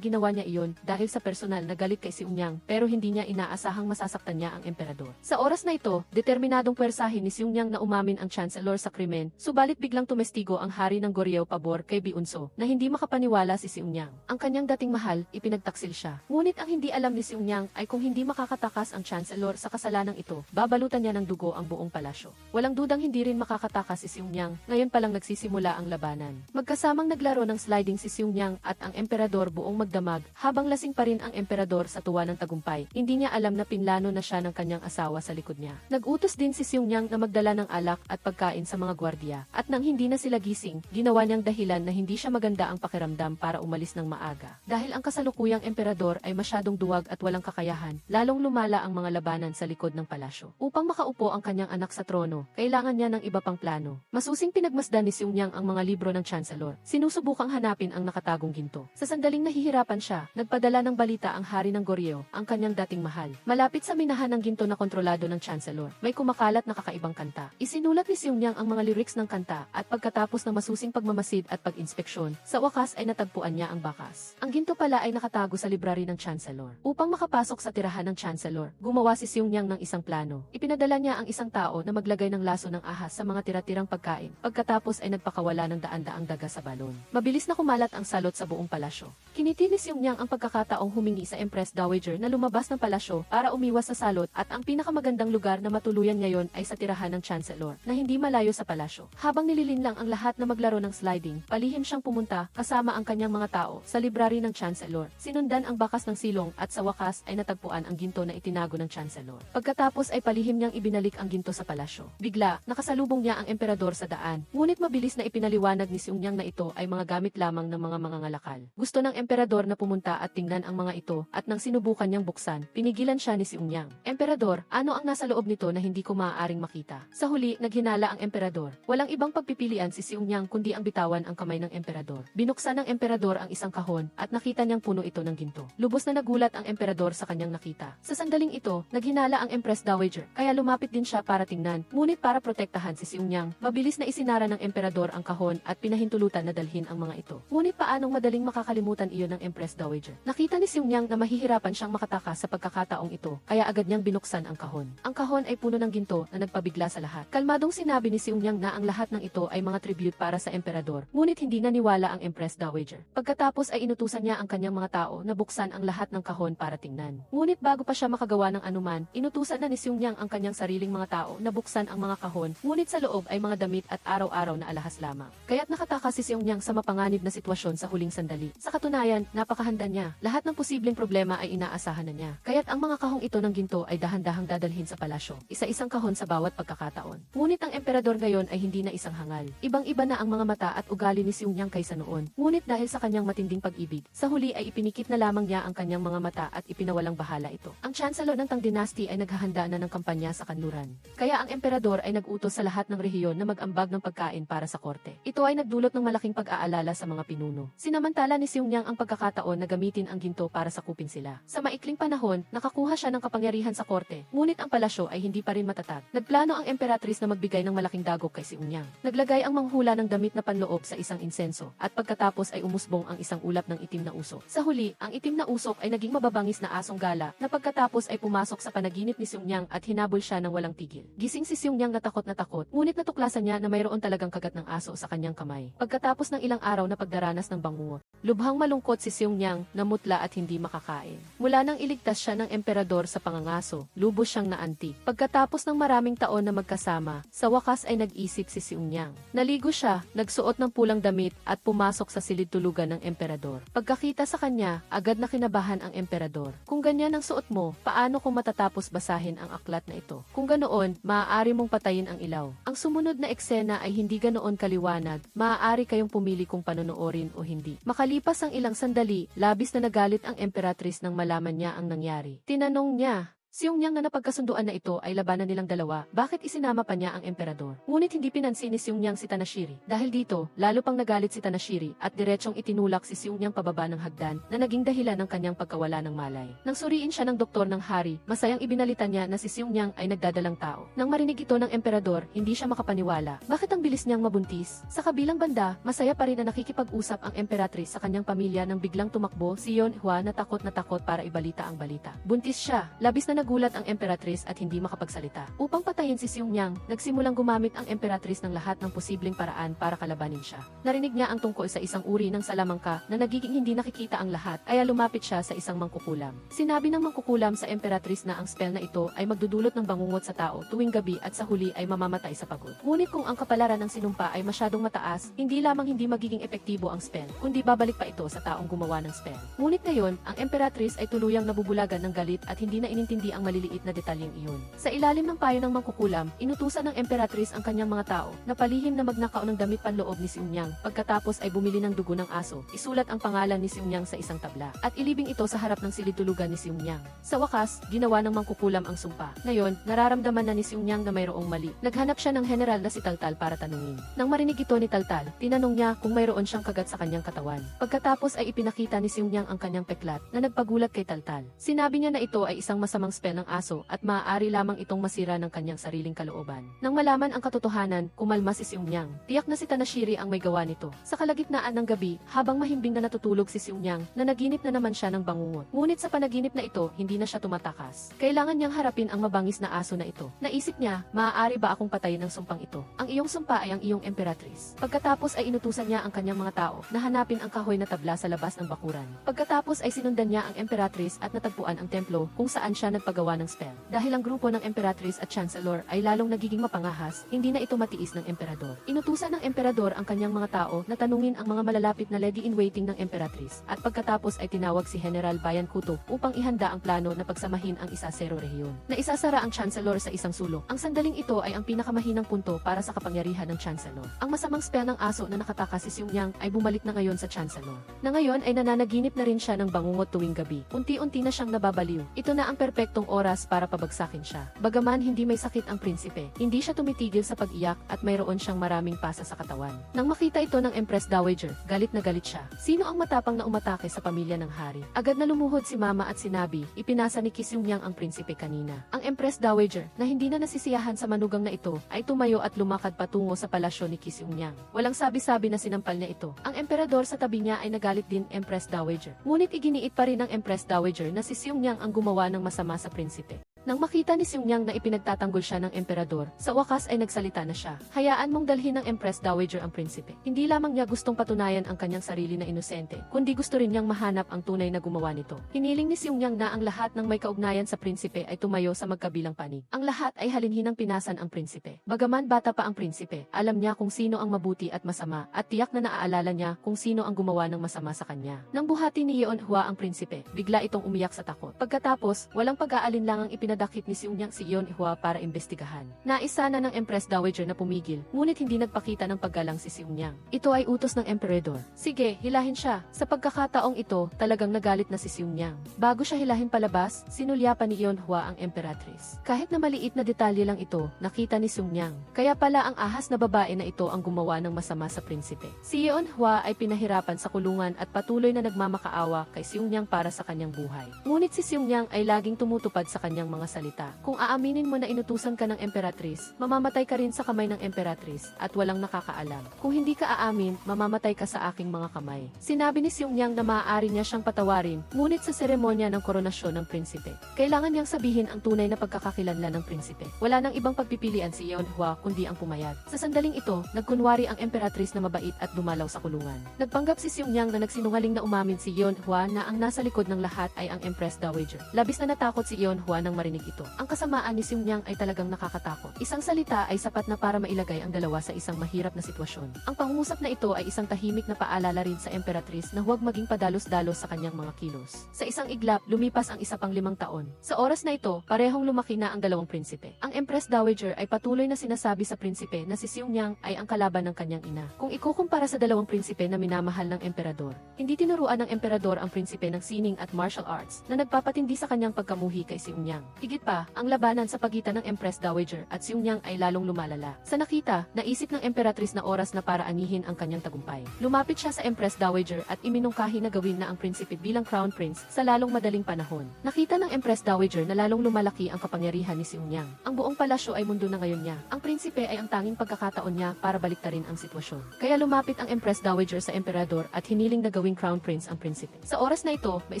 ginawa niya iyon dahil sa personal na galit kay Seung-yang, pero hindi niya inaasahang masasaktan niya ang emperador. Sa oras na ito, determinadong pwersahin ni Seung-yang na umamin ang Chancellor sa krimen, subalit biglang tumestigo ang hari ng Goryeo pabor kay Bi-unso na hindi makapaniwala si Seung-yang. Ang kanyang dating mahal, ipinagtaksil siya. Ngunit ang hindi alam ni Seung-yang ay kung hindi makakatakas ang Chancellor sa kasalanang ito, babalutan niya ng dugo ang buong palasyo. Walang dudang hindi rin makakatakas si Seung-yang, ngayon palang nagsisimula ang labanan. Magkasamang naglaro ng sliding si Seung-yang at ang emperador buong magdamag, habang lasing pa rin ang emperador sa tuwa ng tagumpay. Hindi niya alam na pinlano na siya ng kanyang asawa sa likod niya. Nagutos din si Seung-yang na magdala ng alak at pagkain sa mga gwardiya, at nang hindi na sila gising, ginawa niyang dahilan na hindi siya maganda ang pakiramdam para umalis ng maaga. Dahil ang kasalukuyang emperador ay masyadong duwag at walang kakayahan, lalong lumala ang mga labanan sa likod ng palasyo. Upang makaupo ang kanyang anak sa trono, kailangan niya ng iba pang plano. Masusing pinagmasdan ni Seung-yang ang mga libro ng Chancellor. Sinusubukang hanapin ang nakatagong ginto. Sa sandaling nahihirapan siya, nagpadala ng balita ang hari ng Goryeo, ang kanyang dating mahal. Malapit sa minahan ng ginto na kontrolado ng Chancellor, may kumakalat na kakaibang kanta. Isinulat ni Seung-yang ang mga lyrics ng kanta at pagkatapos ng masusing pagmamasid at pag-inspeksyon, sa wakas ay natagpuan niya ang bakas. Ang ginto pala ay nakatago sa library ng Chancellor. Upang makapasok sa tirahan ng Chancellor, gumawa si Seung-yang ng isang plano. Ipinadala niya ang isang tao na maglagay ng laso ng ahas sa mga tira-tirang pagkain. Pagkatapos ay nagpakawala ng daan-daang daga sa balon. Mabilis na kumalat ang salot sa buong palasyo. Kiniti ni Seung-yang ang pagkakataong humingi sa Empress Dowager na lumabas ng palasyo para umiwas sa salot, at ang pinakamagandang lugar na matuluyan ngayon ay sa tirahan ng Chancellor na hindi malayo sa palasyo. Habang nililinlang ang lahat na maglaro ng sliding, palihim siyang pumunta kasama ang kanyang mga tao sa library ng Chancellor. Sinundan ang bakas ng silong at sa wakas ay natagpuan ang ginto na itinago ng Chancellor. Pagkatapos ay palihim niyang ibinalik ang ginto sa palasyo. Bigla, nakasalubong niya ang emperador sa daan. Ngunit mabilis na ipinaliwanag ni Seung-yang na ito ay mga gamit lamang ng mga mangangalakal. Gusto ng emperador na pumunta at tingnan ang mga ito, at nang sinubukan niyang buksan, pinigilan siya ni Seung-yang. Emperador, ano ang nasa loob nito na hindi ko maaaring makita? Sa huli, naghinala ang emperador. Walang ibang pagpipilian si Seung-yang kundi ang bitawan ang kamay ng emperador. Binuksan ng emperador ang isang kahon at nakita niyang puno ito ng ginto. Lubos na nagulat ang emperador sa kanyang nakita. Sa sandaling ito, naghinala ang Empress Dowager, kaya lumapit din siya para tingnan. Ngunit para protektahan si Seung-yang, mabilis na isinara ng emperador ang kahon at pinahintulutan na dalhin ang mga ito. Ngunit paanong madaling makakalimutan iyon ng Empress Dowager? Nakita ni Seung-yang na mahihirapan siyang makatakas sa pagkakataong ito, kaya agad niyang binuksan ang kahon. Ang kahon ay puno ng ginto na nagpabigla sa lahat. Kalmadong sinabi ni Seung-yang na ang lahat ng ito ay mga tribute para sa emperador, ngunit hindi naniwala ang Empress Dowager. Pagkatapos ay inutusan niya ang kanyang mga tao na buksan ang lahat ng kahon para tingnan. Ngunit bago pa siya makagawa ng anuman, inutusan na ni Seung-yang ang kanyang sariling mga tao na buksan ang mga kahon, ngunit sa loob ay mga damit at araw-araw na alahas lamang. Kaya't nakataka si Seung-yang sa mapanganib na sitwasyon sa huling sandali. Sa katunayan, napakahanda niya. Lahat ng posibleng problema ay inaasahan na niya. Kaya't ang mga kahong ito ng ginto ay dahan-dahang dadalhin sa palasyo. Isa-isang kahon sa bawat pagkakataon. Ngunit ang emperador ngayon ay hindi na isang hangal. Ibang-iba na ang mga mata at ugali ni Seung-yang kaysa noon. Ngunit dahil sa kanyang matinding pag-ibig, sa huli ay ipinikit na lamang niya ang kanyang mga mata at ipinawalang ng bahala ito. Ang Chancellor ng Tang Dynasty ay naghahanda na ng kampanya sa kanluran. Kaya ang emperador ay nag-utos sa lahat ng rehiyon na mag-ambag ng pagkain para sa korte. Ito ay nagdulot ng malaking pag-aalala sa mga pinuno. Sinamantala ni Xiongniang ang pagkakataon na gamitin ang ginto para sakupin sila. Sa maikling panahon, nakakuha siya ng kapangyarihan sa korte, ngunit ang palasyo ay hindi pa rin matatag. Nagplano ang emperatrice na magbigay ng malaking dagok kay Xiongniang. Naglagay ang manghula ng damit na panloob sa isang insenso, at pagkatapos ay umusbong ang isang ulap ng itim na usok. Sa huli, ang itim na usok ay naging mababangis na asong gala, na pagkatapos ay pumasok sa panaginip ni Xiongniang at hinabol siya ng walang tigil. Gising si Xiongniang na takot, ngunit natuklasan niya na mayroon talagang kagat ng aso sa kanyang kamay. Pagkatapos ng ilang araw na pagdaranas ng bangungot, lubhang malungkot si Xiongniang, namutla at hindi makakain. Mula nang iligtas siya ng emperador sa pangangaso, lubos siyang naantig. Pagkatapos ng maraming taon na magkasama, sa wakas ay nag-isip si Xiongniang. Naligo siya, nagsuot ng pulang damit at pumasok sa silid tulugan ng emperador. Pagkakita sa kanya, agad na kinabahan ang emperador. Kung ganyan ang suot mo, paano kung matatapos basahin ang aklat na ito? Kung ganoon, maaari mong patayin ang ilaw. Ang sumunod na eksena ay hindi ganoon kaliwanag, maaari kayong pumili kung panonoorin o hindi. Makalipas ang ilang sandali, labis na nagalit ang emperatrice nang malaman niya ang nangyari. Tinanong niya, Xiongniang na napagkasunduan na ito ay labanan nilang dalawa, bakit isinama pa niya ang emperador? Ngunit hindi pinansin ni Xiongniang si Tanashiri. Dahil dito, lalo pang nagalit si Tanashiri at diretsong itinulak si Xiongniang pababa ng hagdan na naging dahilan ng kanyang pagkawala ng malay. Nang suriin siya ng doktor ng hari, masayang ibinalita niya na si Xiongniang ay nagdadalang tao. Nang marinig ito ng emperador, hindi siya makapaniwala. Bakit ang bilis niyang mabuntis? Sa kabilang banda, masaya pa rin na nakikipag-usap ang emperatrice sa kanyang pamilya nang biglang tumakbo si Yonhua na takot para ibalita ang balita. Buntis siya, labis na nagulat ang emperatrice at hindi makapagsalita. Upang patayin si Xiongniang, nagsimulang gumamit ang emperatrice ng lahat ng posibleng paraan para kalabanin siya. Narinig niya ang tungkol sa isang uri ng salamangka na nagiging hindi nakikita ang lahat, kaya lumapit siya sa isang mangkukulam. Sinabi ng mangkukulam sa emperatrice na ang spell na ito ay magdudulot ng bangungot sa tao tuwing gabi at sa huli ay mamamatay sa pagod. Ngunit kung ang kapalaran ng sinumpa ay masyadong mataas, hindi lamang hindi magiging epektibo ang spell, kundi babalik pa ito sa taong gumawa ng spell. Ngunit ngayon, ang emperatrice ay tuluyang nabubulagan ng galit at hindi na inintindi ang maliliit na detalyeng iyon. Sa ilalim ng payo ng mangkukulam, inutusan ng emperatrice ang kanyang mga tao na palihim na magnakaw ng damit panloob ni Xiongniang. Pagkatapos ay bumili ng dugo ng aso, isulat ang pangalan ni Xiongniang sa isang tabla, at ilibing ito sa harap ng silid-tulugan ni Xiongniang. Sa wakas, ginawa ng mangkukulam ang sumpa. Ngayon, nararamdaman na ni Xiongniang na mayroong mali. Naghanap siya ng general na si Taltal para tanungin. Nang marinig ito ni Taltal, tinanong niya kung mayroon siyang kagat sa kanyang katawan. Pagkatapos ay ipinakita ni Xiongniang ang kanyang peklat na nagpagulat kay Taltal. Sinabi niya na ito ay isang masamang spell ng aso at maaari lamang itong masira ng kanyang sariling kalooban. Nang malaman ang katotohanan, kumalma si Xiongniang. Tiyak na si Tanashiri ang may gawa nito. Sa kalagitnaan ng gabi, habang mahimbing na natutulog si Xiongniang, nanaginip na naman siya ng bangungot. Ngunit sa panaginip na ito, hindi na siya tumatakas. Kailangan niyang harapin ang mabangis na aso na ito. Naisip niya, maaari ba akong patayin ng sumpang ito? Ang iyong sumpa ay ang iyong emperatrice. Pagkatapos ay inutusan niya ang kanyang mga tao na hanapin ang kahoy na tabla sa labas ng bakuran. Pagkatapos ay sinundan niya ang emperatrice at natagpuan ang templo kung saan siya nagpagawa ng spell. Dahil ang grupo ng emperatrice at chancellor ay lalong nagiging mapangahas, hindi na ito matiis ng emperador. Inutusan ng emperador ang kanyang mga tao na tanungin ang mga malalapit na lady-in-waiting ng emperatrice, at pagkatapos ay tinawag si General Bayan Kuto upang ihanda ang plano na pagsamahin ang isa-0 rehiyon. Naisasara ang chancellor sa isang sulok. Ang sandaling ito ay ang pinakamahinang punto para sa kapangyarihan ng chancellor. Ang masamang spell ng aso na nakatakas si Xiongniang ay bumalik na ngayon sa chancellor. Na ngayon ay nananaginip na rin siya ng bangungot tuwing gabi. Unti-unti na siyang nababaliw. Ito na ang perpektong oras para pabagsakin siya. Bagaman hindi may sakit ang prinsipe, hindi siya tumitigil sa pag-iyak at mayroon siyang maraming pasa sa katawan. Nang makita ito ng Empress Dowager, galit na galit siya. Sino ang matapang na umatake sa pamilya ng hari? Agad na lumuhod si Mama at sinabi, ipinasa ni Xiongniang ang prinsipe kanina. Ang Empress Dowager, na hindi na nasisiyahan sa manugang na ito, ay tumayo at lumakad patungo sa palasyo ni Xiongniang. Walang sabi-sabi na sinampal niya ito. Ang emperador sa tabi niya ay nagalit din, Empress Dowager. Ngunit iginiit pa rin ng Empress Dowager na si Xiongniang ang gumawa ng masama sa prinsipe. Nang makita ni Xiongniang na ipinagtatanggol siya ng emperador, sa wakas ay nagsalita na siya. Hayaan mong dalhin ng Empress Dowager ang prinsipe. Hindi lamang niya gustong patunayan ang kanyang sarili na inosente, kundi gusto rin niyang mahanap ang tunay na gumawa nito. Hiniling ni Xiongniang na ang lahat ng may kaugnayan sa prinsipe ay tumayo sa magkabilang panig. Ang lahat ay halinhinang pinasan ang prinsipe. Bagaman bata pa ang prinsipe, alam niya kung sino ang mabuti at masama, at tiyak na naaalala niya kung sino ang gumawa ng masama sa kanya. Nang buhati ni Yeonhua ang prinsipe, bigla itong umiyak sa takot. Pagkatapos, walang pag-aalinlangang ipinadala pinadakip ni Seung Yang si Yeon Hwa para imbestigahan. Nais sana ng Empress Dowager na pumigil, ngunit hindi nagpakita ng paggalang si Seung Yang. Ito ay utos ng emperador. Sige, hilahin siya. Sa pagkakataong ito, talagang nagalit na si Seung Yang. Bago siya hilahin palabas, sinulyapan ni Yeon Hwa ang emperatrice. Kahit na maliit na detalye lang ito, nakita ni Seung Yang. Kaya pala ang ahas na babae na ito ang gumawa ng masama sa prinsipe. Si Yeon Hwa ay pinahirapan sa kulungan at patuloy na nagmamakaawa kay Seung Yang para sa kanyang buhay. Ngunit si Seung Yang ay laging tumutupad sa kanyang mga salita. Kung aaminin mo na inutusan ka ng emperatrice, mamamatay ka rin sa kamay ng emperatrice at walang nakakaalam. Kung hindi ka aamin, mamamatay ka sa aking mga kamay. Sinabi ni Seung Yang na maaari niya siyang patawarin, ngunit sa seremonya ng koronasyon ng prinsipe, kailangan niyang sabihin ang tunay na pagkakakilanlan ng prinsipe. Wala nang ibang pagpipilian si Yeon Hwa kundi ang pumayag. Sa sandaling ito, nagkunwari ang emperatrice na mabait at dumalaw sa kulungan. Nagpanggap si Seung Yang na nagsinungaling na umamin si Yeon Hwa na ang nasa likod ng lahat ay ang Empress Dowager. Labis na natakot si Yeon Hwa nang marinig ito. Ang kasamaan ni Seung Yang ay talagang nakakatakot. Isang salita ay sapat na para mailagay ang dalawa sa isang mahirap na sitwasyon. Ang pangungusap na ito ay isang tahimik na paalala rin sa emperatrice na huwag maging padalos-dalos sa kanyang mga kilos. Sa isang iglap, lumipas ang isa pang 5 taon. Sa oras na ito, parehong lumaki na ang dalawang prinsipe. Ang Empress Dowager ay patuloy na sinasabi sa prinsipe na si Seung Yang ay ang kalaban ng kanyang ina. Kung ikukumpara sa dalawang prinsipe na minamahal ng emperador, hindi tinuruan ng emperador ang prinsipe ng sining at martial arts na nagpapatindi sa kanyang pagkamuhi kay Seung Yang. Higit pa, ang labanan sa pagitan ng Empress Dowager at Seung Yang ay lalong lumalala. Sa nakita, naisip ng emperatrice na oras na para anihin ang kanyang tagumpay. Lumapit siya sa Empress Dowager at iminungkahi na gawin na ang prinsipe bilang crown prince sa lalong madaling panahon. Nakita ng Empress Dowager na lalong lumalaki ang kapangyarihan ni Seung Yang. Ang buong palasyo ay mundo na ngayon niya. Ang prinsipe ay ang tanging pagkakataon niya para baliktarin ang sitwasyon. Kaya lumapit ang Empress Dowager sa emperador at hiniling na gawing crown prince ang prinsipe. Sa oras na ito, may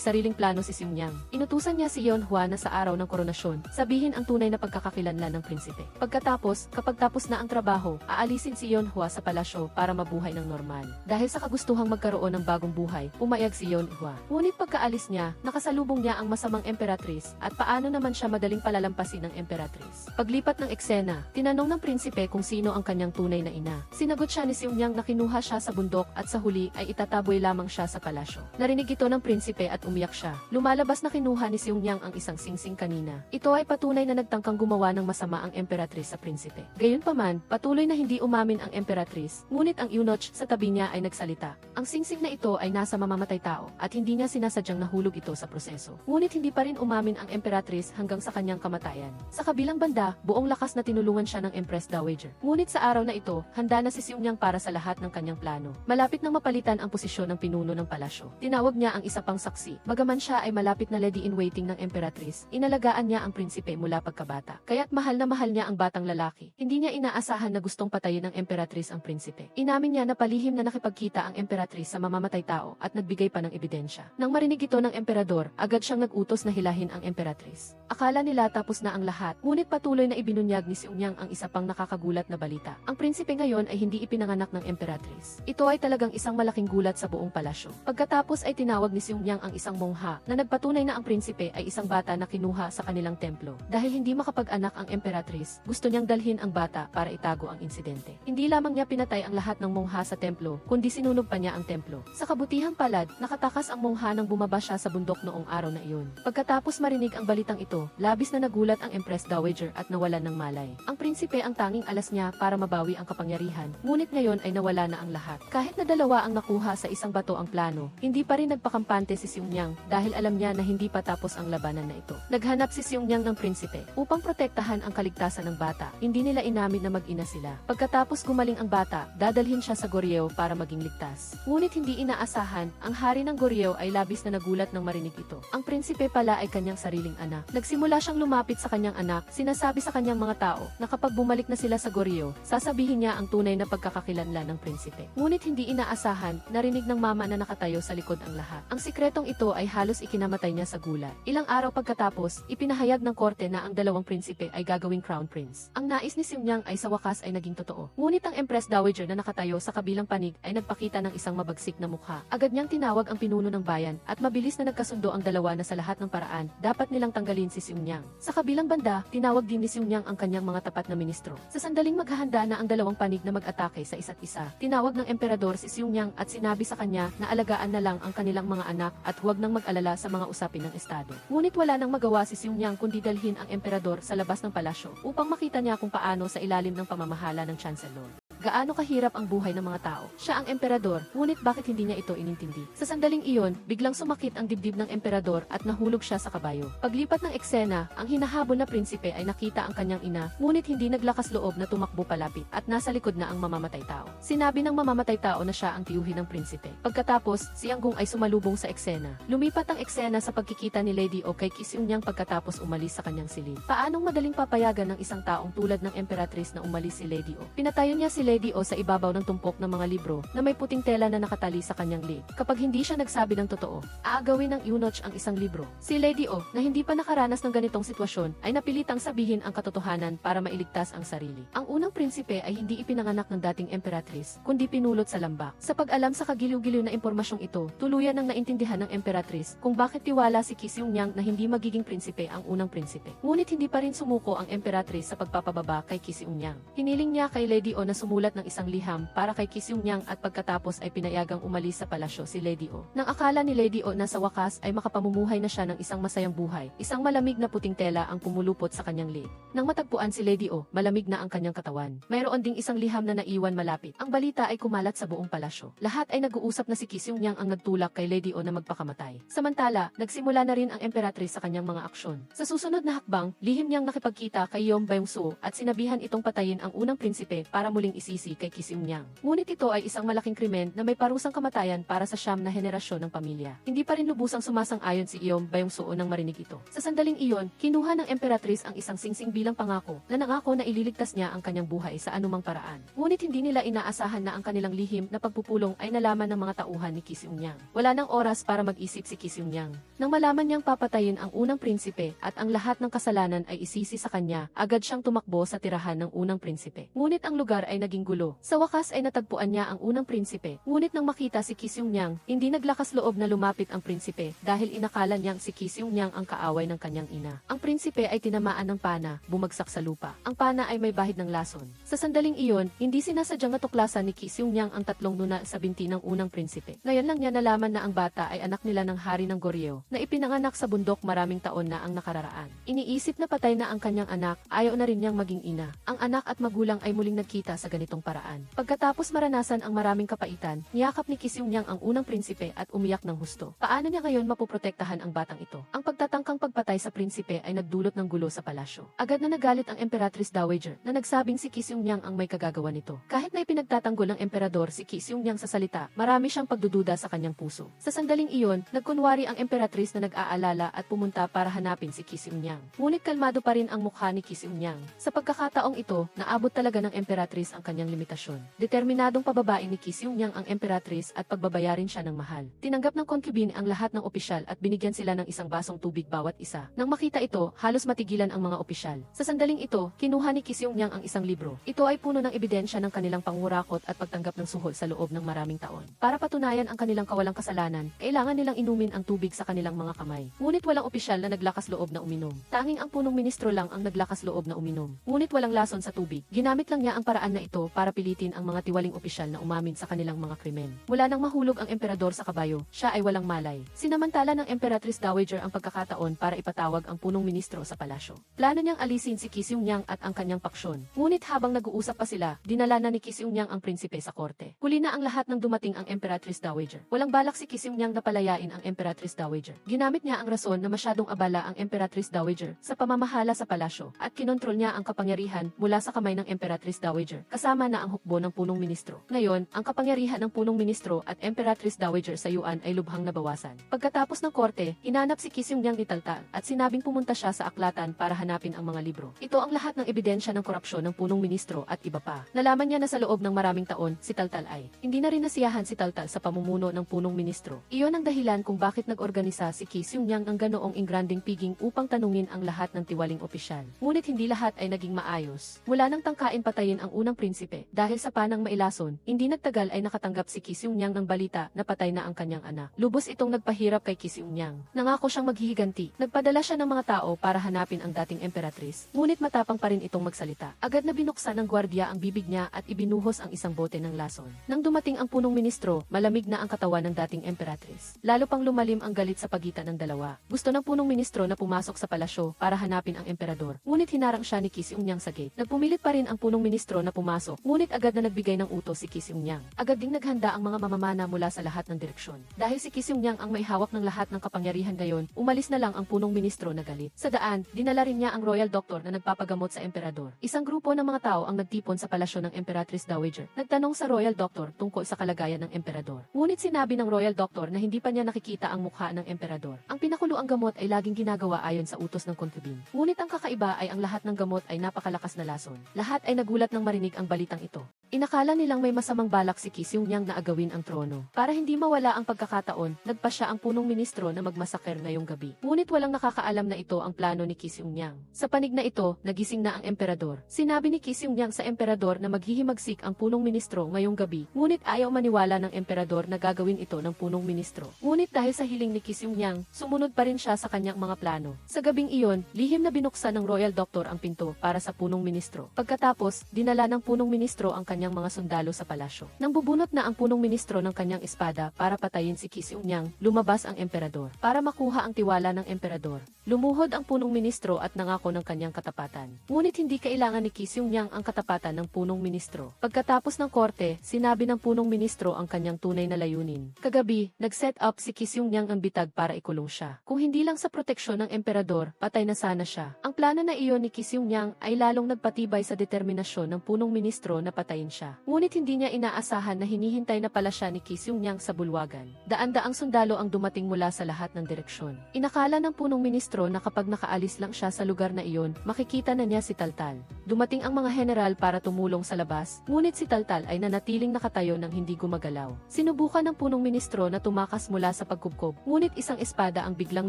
sariling plano si Seung Yang. Inutusan niya si Yeon Hwa na sa araw ng koronasyon, sabihin ang tunay na pagkakakilanlan ng prinsipe. Pagkatapos, kapag tapos na ang trabaho, aalisin si Yeon Hwa sa palasyo para mabuhay ng normal. Dahil sa kagustuhang magkaroon ng bagong buhay, pumayag si Yeon Hwa. Ngunit pagkaalis niya, nakasalubong niya ang masamang emperatrice at paano naman siya madaling palalampasin ng emperatrice. Paglipat ng eksena, tinanong ng prinsipe kung sino ang kanyang tunay na ina. Sinagot siya ni Seung Yang na kinuha siya sa bundok at sa huli ay itataboy lamang siya sa palasyo. Narinig ito ng prinsipe at umiyak siya. Lumalabas na kinuha ni Seung Yang ang isang singsing kanina. Ito ay patunay na nagtangkang gumawa ng masama ang emperatrice sa prinsipe. Gayunpaman, patuloy na hindi umamin ang emperatrice, ngunit ang eunuch sa tabi niya ay nagsalita. Ang singsing na ito ay nasa mamamatay tao at hindi niya sinasadyang nahulog ito sa proseso. Ngunit hindi pa rin umamin ang emperatrice hanggang sa kanyang kamatayan. Sa kabilang banda, buong lakas na tinulungan siya ng Empress Dowager. Ngunit sa araw na ito, handa na si Seung Yang para sa lahat ng kanyang plano. Malapit nang mapalitan ang posisyon ng pinuno ng palasyo. Tinawag niya ang isa pang saksi. Bagaman siya ay malapit na lady-in-waiting ng emperatrice, inalagaan niya ang prinsipe mula pagkabata. Kaya't mahal na mahal niya ang batang lalaki. Hindi niya inaasahan na gustong patayin ng emperatrice ang prinsipe. Inamin niya na palihim na nakipagkita ang emperatrice sa mamamatay tao at nagbigay pa ng ebidensya. Nang marinig ito ng emperador, agad siyang nag-utos na hilahin ang emperatrice. Akala nila tapos na ang lahat, ngunit patuloy na ibinunyag ni Seung Yang ang isa pang nakakagulat na balita. Ang prinsipe ngayon ay hindi ipinanganak ng emperatrice. Ito ay talagang isang malaking gulat sa buong palasyo. Pagkatapos ay tinawag ni Seung Yang ang isang mongha na nagpatunay na ang prinsipe ay isang bata na kinuha sa kanilang templo. Dahil hindi makapag-anak ang emperatrice, gusto niyang dalhin ang bata para itago ang insidente. Hindi lamang niya pinatay ang lahat ng mongha sa templo, kundi sinunog pa niya ang templo. Sa kabutihang palad, nakatakas ang mongha nang bumaba siya sa bundok noong araw na iyon. Pagkatapos marinig ang balitang ito, labis na nagulat ang Empress Dowager at nawalan ng malay. Ang prinsipe ang tanging alas niya para mabawi ang kapangyarihan, ngunit ngayon ay nawala na ang lahat. Kahit na dalawa ang nakuha sa isang bato ang plano, hindi pa rin nagpakampante si Seung Yang dahil alam niya na hindi pa tapos ang labanan na ito. Naghanap si Seung Yang ng prinsipe upang protektahan ang kaligtasan ng bata. Hindi nila inamin na mag-ina sila. Pagkatapos gumaling ang bata, dadalhin siya sa Goryeo para maging ligtas. Ngunit hindi inaasahan, ang hari ng Goryeo ay labis na nagulat nang marinig ito. Ang prinsipe pala ay kanyang sariling anak. Nagsimula siyang lumapit sa kanyang anak, sinasabi sa kanyang mga tao na kapag bumalik na sila sa Goryeo, sasabihin niya ang tunay na pagkakakilanlan ng prinsipe. Ngunit hindi inaasahan, narinig ng mama na nakatayo sa likod ang lahat. Ang sikretong ito ay halos ikinamatay niya sa gulat. Ilang araw pagkatapos, ipinahayag ng korte na ang dalawang prinsipe ay gagawing crown prince. Ang nais ni Seung Yang ay sa wakas ay naging totoo. Ngunit ang Empress Dowager na nakatayo sa kabilang panig ay nagpakita ng isang mabagsik na mukha. Agad niyang tinawag ang pinuno ng bayan at mabilis na nagkasundo ang dalawa na sa lahat ng paraan, dapat nilang tanggalin si Seung-Yang. Sa kabilang banda, tinawag din ni Seung-Yang ang kanyang mga tapat na ministro. Sa sandaling maghahanda na ang dalawang panig na mag-atake sa isa't isa, tinawag ng emperador si Seung-Yang at sinabi sa kanya na alagaan na lang ang kanilang mga anak at huwag nang mag-alala sa mga usapin ng estado. Ngunit wala nang magawa si Seung-Yang kundi dalhin ang emperador sa labas ng palasyo upang makita niya kung paano sa ilalim ng pamamahala ng chancellor gaano kahirap ang buhay ng mga tao. Siya ang emperador, ngunit bakit hindi niya ito inintindi? Sa sandaling iyon, biglang sumakit ang dibdib ng emperador at nahulog siya sa kabayo. Paglipat ng eksena, ang hinahabol na prinsipe ay nakita ang kanyang ina, ngunit hindi naglakas loob na tumakbo palapit at nasa likod na ang mamamatay tao. Sinabi ng mamamatay tao na siya ang tiyuhin ng prinsipe. Pagkatapos, si Anggung ay sumalubong sa eksena. Lumipat ang eksena sa pagkikita ni Lady O kay Ki Seung-Yang pagkatapos umalis sa kanyang silid. Paanong madaling papayagan ng isang taong tulad ng emperatris na umalis si Lady O? Pinatayo niya si Lady O sa ibabaw ng tumpok ng mga libro na may puting tela na nakatali sa kanyang leg. Kapag hindi siya nagsabi ng totoo, aagawin ng eunuch ang isang libro. Si Lady O, na hindi pa nakaranas ng ganitong sitwasyon, ay napilitang sabihin ang katotohanan para mailigtas ang sarili. Ang unang prinsipe ay hindi ipinanganak ng dating emperatris, kundi pinulot sa lambak. Sa pag-alam sa kagiliw-giliw na impormasyong ito, tuluyan ng naintindihan ng emperatris kung bakit tiwala si Ki Seung-Yang na hindi magiging prinsipe ang unang prinsipe. Ngunit hindi pa rin sumuko ang emperatris sa pagpapababa kay Ki Seung-Yang. Hiniling niya kay Lady O na sumulat ng isang liham para kay Ki Seung-Yang at pagkatapos ay pinayagang umalis sa palasyo si Lady O. Nang akala ni Lady O na sa wakas ay makapamumuhay na siya ng isang masayang buhay, isang malamig na puting tela ang pumulupot sa kanyang leg. Nang matagpuan si Lady O, malamig na ang kanyang katawan. Mayroon ding isang liham na naiwan malapit. Ang balita ay kumalat sa buong palasyo. Lahat ay nag-uusap na si Ki Seung-Yang ang nagtulak kay Lady O na magpakamatay. Samantala, nagsimula na rin ang emperatris sa kanyang mga aksyon. Sa susunod na hakbang, lihim niyang nakipagkita kay Yeom Byung-soo at sinabihan itong patayin ang unang prinsipe para muling isisi kay Ki Seung-Yang. Ngunit ito ay isang malaking krimen na may parusang kamatayan para sa siyam na henerasyon ng pamilya. Hindi pa rin lubusang sumasang-ayon si Yeom Byung-soo nang marinig ito. Sa sandaling iyon, kinuha ng emperatris ang isang singsing bilang pangako na nangako na ililigtas niya ang kanyang buhay sa anumang paraan. Ngunit hindi nila inaasahan na ang kanilang lihim na pagpupulong ay nalaman ng mga tauhan ni Ki Seung-Yang. Wala nang oras para mag-isip si Ki Seung-Yang. Nang malaman niyang papatayin ang unang prinsipe at ang lahat ng kasalanan ay isisi sa kanya, agad siyang tumakbo sa tirahan ng unang prinsipe. Ngunit ang lugar ay naging gulo. Sa wakas ay natagpuan niya ang unang prinsipe. Ngunit nang makita si Ki Seung-Yang, hindi naglakas loob na lumapit ang prinsipe dahil inakala niyang si Ki Seung-Yang ang kaaway ng kanyang ina. Ang prinsipe ay tinamaan ng pana, bumagsak sa lupa. Ang pana ay may bahid ng lason. Sa sandaling iyon, hindi sinasadyang natuklasan ni Ki Seung-Yang ang tatlong nuna sa binti ng unang prinsipe. Ngayon lang niya nalaman na ang bata ay anak nila ng hari ng Goryeo na ipinanganak sa bundok maraming taon na ang nakararaan. Iniisip na patay na ang kanyang anak, ayaw na rin niyang maging ina. Ang anak at magulang ay muling nagkita sa ganitong paraan. Pagkatapos maranasan ang maraming kapaitan, niyakap ni Ki Seung-Yang ang unang prinsipe at umiyak ng husto. Paano niya ngayon mapoprotektahan ang batang ito? Ang pagtatangkang pagpatay sa prinsipe ay nagdulot ng gulo sa palasyo. Agad na nagalit ang Emperatrice Dowager na nagsabing si Ki Seung-Yang ang may kagagawa nito. Kahit na ipinagtatanggol ng emperador si Ki Seung-Yang sa salita, marami siyang pagdududa sa kanyang puso. Sa sandaling iyon, nagkunwari ang emperatrice na nag-aalala at pumunta para hanapin si Ki Seung-Yang. Ngunit kalmado pa rin ang mukha ni Ki Seung-Yang. Sa pagkakataong ito, naabot talaga ng emperatrice ang kanyang limitasyon. Determinadong pababain ni Ki Seung-Yang ang emperatrice at pagbabayarin siya ng mahal. Tinanggap ng concubine ang lahat ng opisyal at binigyan sila ng isang basong tubig bawat isa. Nang makita ito, halos matigilan ang mga opisyal. Sa sandaling ito, kinuha ni Ki Seung-Yang ang isang libro. Ito ay puno ng ebidensya ng kanilang pangurakot at pagtanggap ng suhol sa loob ng maraming taon. Para patunayan ang kanilang kawalang kasalanan, kailangan nilang inumin ang tubig sa kanilang mga kamay. Ngunit walang opisyal na naglakas loob na uminom. Tanging ang punong ministro lang ang naglakas loob na uminom. Ngunit walang lason sa tubig. Ginamit lang niya ang paraan na ito para pilitin ang mga tiwaling opisyal na umamin sa kanilang mga krimen. Mula nang mahulog ang emperador sa kabayo, siya ay walang malay. Sinamantala ng Emperatrice Dowager ang pagkakataon para ipatawag ang punong ministro sa palasyo. Plano niyang alisin si Ki Seung-Yang at ang kanyang paksyon. Ngunit habang nag-uusap pa sila, dinala na ni Ki Seung-Yang ang prinsipe sa korte. Huli na ang lahat ng dumating ang Emperatrice Dowager. Walang balak si Ki Seung-Yang na palayain ang Emperatrice Dowager. Ginamit niya ang rason na masyadong abala ang Emperatrice Dowager sa pamamahala sa palasyo at kinontrol niya ang kapangyarihan mula sa kamay ng Emperatrice Dowager kasama na ang hukbo ng punong ministro. Ngayon, ang kapangyarihan ng punong ministro at Emperatrice Dowager sa Yuan ay lubhang nabawasan. Pagkatapos ng korte, hinanap si Ki Seung-Yang ni Taltal at sinabing pumunta siya sa aklatan para hanapin ang mga libro. Ito ang lahat ng ebidensya ng korupsyon ng punong ministro at iba pa. Nalaman niya na sa loob ng maraming taon, si Taltal ay hindi na rin nasiyahan si Taltal sa pamumuno ng punong ministro. Iyon ang dahilan kung bakit nag-organisa si Ki Seung-Yang ng ganoong ingranding piging upang tanungin ang lahat ng tiwaling opisyal. Ngunit hindi lahat ay naging maayos. Mula nang tangkain patayin ang unang prinsipe, prinsipe. Dahil sa panang mailason, hindi nagtagal ay nakatanggap si Kisyungyang ng balita na patay na ang kanyang anak. Lubos itong nagpahirap kay Kisyungyang. Nangako siyang maghihiganti. Nagpadala siya ng mga tao para hanapin ang dating emperatrice. Ngunit matapang pa rin itong magsalita. Agad na binuksan ng gwardiya ang bibig niya at ibinuhos ang isang bote ng lason. Nang dumating ang punong ministro, malamig na ang katawan ng dating emperatrice. Lalo pang lumalim ang galit sa pagitan ng dalawa. Gusto ng punong ministro na pumasok sa palasyo para hanapin ang emperador. Ngunit hinarang siya ni Kisyungyang sa gate. Nagpumilit pa rin ang punong ministro na pumasok. Ngunit agad na nagbigay ng utos si Kisyungyang. Agad ding naghanda ang mga mamamana mula sa lahat ng direksyon. Dahil si Kisyungyang ang may hawak ng lahat ng kapangyarihan ngayon, umalis na lang ang punong ministro na galit. Sa daan, dinala rin niya ang royal doctor na nagpapagamot sa emperador. Isang grupo ng mga tao ang nagtipon sa palasyo ng Emperatrice Dowager. Nagtanong sa royal doctor tungkol sa kalagayan ng emperador. Ngunit sinabi ng royal doctor na hindi pa niya nakikita ang mukha ng emperador. Ang pinakuluang gamot ay laging ginagawa ayon sa utos ng concubine. Ngunit ang kakaiba ay ang lahat ng gamot ay napakalakas na lason. Lahat ay nagulat nang marinig ang balitang ito. Inakala nilang may masamang balak si Kisyungyang na agawin ang trono. Para hindi mawala ang pagkakataon, nagpa siya ang punong ministro na magmasaker ngayong gabi. Ngunit walang nakakaalam na ito ang plano ni Kisyungyang. Sa panig na ito, nagising na ang emperador. Sinabi ni Kisyungyang sa emperador na maghihimagsik ang punong ministro ngayong gabi. Ngunit ayaw maniwala ng emperador na gagawin ito ng punong ministro. Ngunit dahil sa hiling ni Kisyungyang, sumunod pa rin siya sa kanyang mga plano. Sa gabing iyon, lihim na binuksan ng royal doctor ang pinto para sa punong ministro. Pagkatapos, dinala ng punong ministro ang kanyang mga sundalo sa palasyo. Nang bubunot na ang punong ministro ng kanyang espada para patayin si Kisyungyang, lumabas ang emperador. Para makuha ang tiwala ng emperador, lumuhod ang punong ministro at nangako ng kanyang katapatan. Ngunit hindi kailangan ni Kisyungyang ang katapatan ng punong ministro. Pagkatapos ng korte, sinabi ng punong ministro ang kanyang tunay na layunin. Kagabi, nag-set up si Kisyungyang ang bitag para ikulong siya. Kung hindi lang sa proteksyon ng emperador, patay na sana siya. Ang plano na iyon ni Kisyungyang ay lalong nagpatibay sa determinasyon ng punong ministro na patayin siya. Ngunit hindi niya inaasahan na hinihintay na pala siya ni Kisyungyang sa bulwagan. Daan-daang sundalo ang dumating mula sa lahat ng direksyon. Inakala ng punong ministro na kapag nakaalis lang siya sa lugar na iyon, makikita na niya si Taltal. Dumating ang mga general para tumulong sa labas, ngunit si Taltal ay nanatiling nakatayo nang hindi gumagalaw. Sinubukan ng punong ministro na tumakas mula sa pagkubkob, ngunit isang espada ang biglang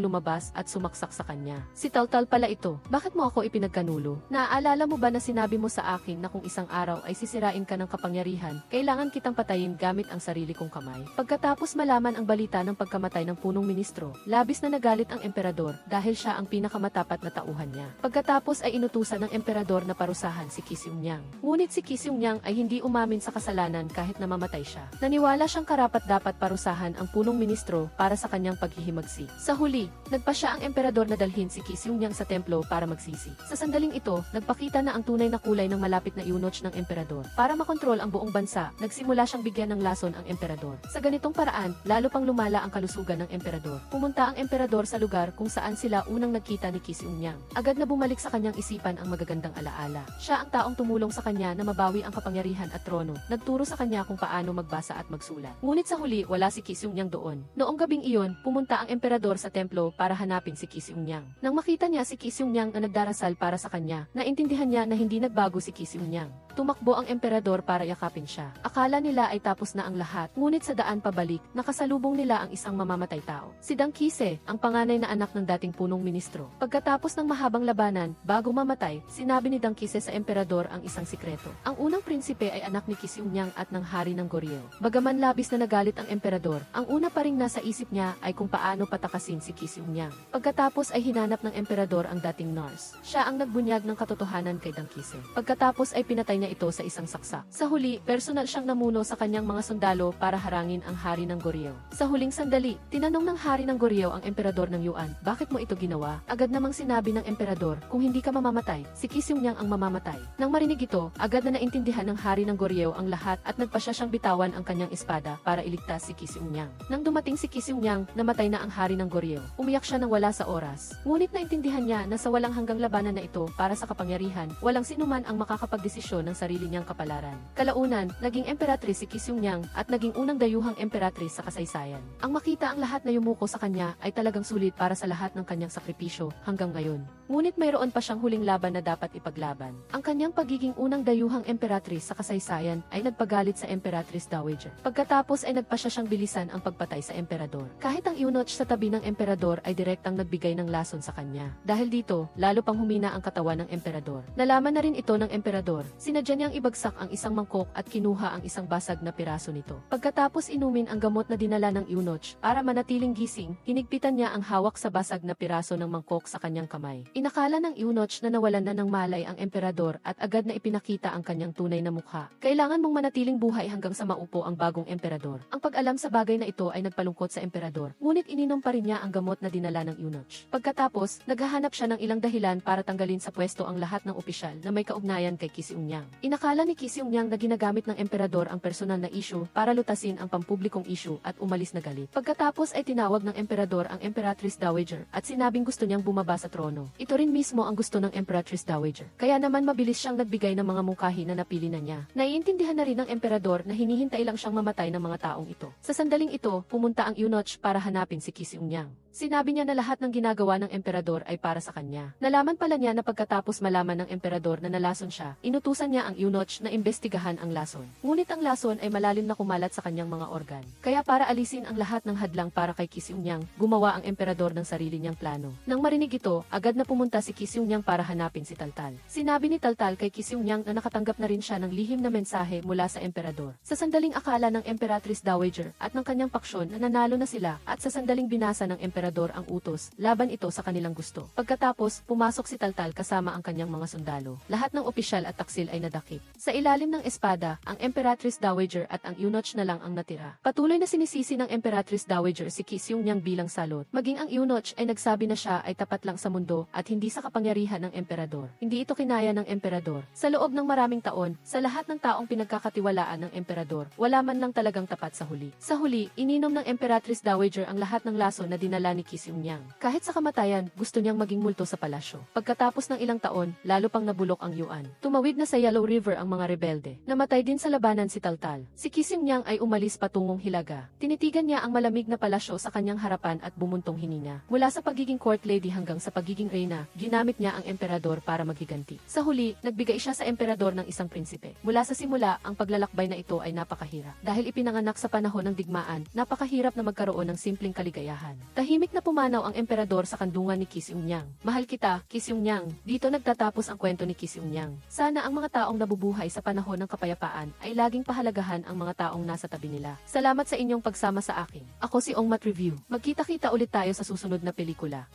lumabas at sumaksak sa kanya. Si Taltal pala ito. Bakit mo ako ipinagkanulo? Naaalala mo ba na sinabi mo sa akin na kung isang araw ay sisirain ka ng kapangyarihan, kailangan kitang patayin gamit ang sarili kong kamay? Pagkatapos malaman ang balita ng pagkamatay ng punong ministro, labis na nagalit ang emperador dahil siya ang pinakamatapat na tauhan niya. Pagkatapos ay inutusan ng emperador na parusahan si Kisyungyang. Ngunit si Kisyungyang ay hindi umamin sa kasalanan kahit namamatay siya. Naniwala siyang karapat-dapat parusahan ang punong ministro para sa kanyang paghihimagsik. Sa huli, nagpa siya ang emperador na dalhin si Kisyungyang sa templo para magsisi. Sa sandaling ito, nagpakita na ang tunay na kulay ng malapit na eunuch ng emperador. Para makontrol ang buong bansa, nagsimula siyang bigyan ng lason ang emperador. Sa ganitong paraan, lalo pang lumala ang kalusugan ng emperador. Pumunta ang emperador sa lugar kung saan sila unang nagkita ni Kisyungyang. Agad na bumalik sa kanyang isipan ang magagandang alaala. Siya ang taong tumulong sa kanya na mabawi ang kapangyarihan at trono. Nagturo sa kanya kung paano magbasa at magsulat. Ngunit sa huli, wala si Kisyungyang doon. Noong gabing iyon, pumunta ang emperador sa templo para hanapin si Kisyungyang. Nang makita niya si Kisyungyang na nagdarasal para sa kanya, naintindihan niya na hindi nagbago si Kisyungyang. Tumakbo ang emperador para yakapin siya. Akala nila ay tapos na ang lahat, ngunit sa daan pabalik, nakasalubong nila ang isang mamamatay tao. Si Dang Kise, ang panganay na anak ng dating punong ministro. Pagkatapos ng mahabang labanan, bago mamatay, sinabi ni Dang Kise sa emperador ang isang sikreto. Ang unang prinsipe ay anak ni Kisyungyang at ng hari ng Goryeo. Bagaman labis na nagalit ang emperador, ang una pa ring nasa isip niya ay kung paano patakasin si Kisyungyang. Pagkatapos ay hinanap ng emperador ang dating nurse. Siya ang nagbunyag ng katotohanan kay Dang Kise. Pagkatapos ay pinatay niya ito sa isang saksak. Sa huli, personal siyang namuno sa kanyang mga sundalo para harangin ang hari ng Goryeo. Sa huling sandali, tinanong ng hari ng Goryeo ang emperador ng Yuan, bakit mo ito ginawa? Agad namang sinabi ng emperador, kung hindi ka mamamatay, si Kisyungyang ang mamamatay. Nang marinig ito, agad na naintindihan ng hari ng Goryeo ang lahat at nagpasya siyang bitawan ang kanyang espada para iligtas si Kisyungyang. Nang dumating si Kisyungyang, namatay na ang hari ng Goryeo. Umiyak siya nang wala sa oras. Ngunit naintindihan niya na sa walang hanggang labanan na ito para sa kapangyarihan, walang sinuman ang makakapagdesisyon ng sarili niyang kapalaran. Kalaunan, naging emperatrice si Kisyungyang at naging unang dayuhang emperatrice sa kasaysayan. Ang makita ang lahat na yumuko sa kanya ay talagang sulit para sa lahat ng kanyang sakripisyo hanggang ngayon. Ngunit mayroon pa siyang huling laban na dapat ipaglaban. Ang kanyang pagiging unang dayuhang emperatrice sa kasaysayan ay nagpagalit sa Emperatrice Dowager. Pagkatapos ay nagpasya siyang bilisan ang pagpatay sa emperador. Kahit ang eunuch sa tabi ng emperador ay direktang nagbigay ng lason sa kanya. Dahil dito, lalo pang humina ang katawan ng emperador. Nalaman na rin ito ng emperador. Sinadya Sinadya niyang ibagsak ang isang mangkok at kinuha ang isang basag na piraso nito. Pagkatapos inumin ang gamot na dinala ng eunuch, para manatiling gising, hinigpitan niya ang hawak sa basag na piraso ng mangkok sa kanyang kamay. Inakala ng eunuch na nawalan na ng malay ang emperador at agad na ipinakita ang kanyang tunay na mukha. Kailangan mong manatiling buhay hanggang sa maupo ang bagong emperador. Ang pag-alam sa bagay na ito ay nagpalungkot sa emperador, ngunit ininom pa rin niya ang gamot na dinala ng eunuch. Pagkatapos, naghahanap siya ng ilang dahilan para tanggalin sa pwesto ang lahat ng opisyal na may kaugnayan kay Kisiungyang. Inakala ni Kisiungyang na ginagamit ng emperador ang personal na issue para lutasin ang pampublikong issue at umalis na galit. Pagkatapos ay tinawag ng emperador ang Emperatrice Dowager at sinabing gusto niyang bumaba sa trono. Ito rin mismo ang gusto ng Emperatrice Dowager. Kaya naman mabilis siyang nagbigay ng mga mungkahi na napili na niya. Naiintindihan na rin ng emperador na hinihintay lang siyang mamatay ng mga taong ito. Sa sandaling ito, pumunta ang eunuch para hanapin si Kisiungyang. Sinabi niya na lahat ng ginagawa ng emperador ay para sa kanya. Nalaman pala niya na pagkatapos malaman ng emperador na nalason siya, inutusan niya ang eunuch na imbestigahan ang lason. Ngunit ang lason ay malalim na kumalat sa kanyang mga organ. Kaya para alisin ang lahat ng hadlang para kay Kisiungyang, gumawa ang emperador ng sarili niyang plano. Nang marinig ito, agad na pumunta si Kisiungyang para hanapin si Taltal. Sinabi ni Taltal kay Kisiungyang na nakatanggap na rin siya ng lihim na mensahe mula sa emperador. Sa sandaling akala ng Emperatrice Dowager at ng kanyang paksyon na nanalo na sila at sa sandaling binasa ng emperador ang utos, laban ito sa kanilang gusto. Pagkatapos, pumasok si Taltal kasama ang kanyang mga sundalo. Lahat ng opisyal at taksil ay nadakip. Sa ilalim ng espada, ang Emperatrice Dowager at ang eunuch na lang ang natira. Patuloy na sinisisi ng Emperatrice Dowager si Kisiungyang bilang salot. Maging ang eunuch ay nagsabi na siya ay tapat lang sa mundo at hindi sa kapangyarihan ng emperador. Hindi ito kinaya ng emperador. Sa loob ng maraming taon, sa lahat ng taong pinagkakatiwalaan ng emperador, wala man lang talagang tapat sa huli. Sa huli, ininom ng Emperatrice Dowager ang lahat ng lason na dinala ni Kisiungyang. Kahit sa kamatayan, gusto niyang maging multo sa palasyo. Pagkatapos ng ilang taon, lalo pang nabulok ang Yuan. Tumawid na sa Yellow River ang mga rebelde. Namatay din sa labanan si Taltal. Si Kisiungyang ay umalis patungong Hilaga. Tinitigan niya ang malamig na palasyo sa kanyang harapan at bumuntong hininga. Mula sa pagiging court lady hanggang sa pagiging reyna, ginamit niya ang emperador para maghiganti. Sa huli, nagbigay siya sa emperador ng isang prinsipe. Mula sa simula, ang paglalakbay na ito ay napakahirap. Dahil ipinanganak sa panahon ng digmaan, napakahirap na magkaroon ng simpleng kaligayahan. Tahimik na pumanaw ang emperador sa kandungan ni Kisiungyang. Mahal kita, Kisiungyang. Dito nagtatapos ang kwento ni Kisiungyang. Sana ang mga taong nabubuhay sa panahon ng kapayapaan ay laging pahalagahan ang mga taong nasa tabi nila. Salamat sa inyong pagsama sa akin. Ako si Ongmat Review. Magkita-kita ulit tayo sa susunod na pelikula.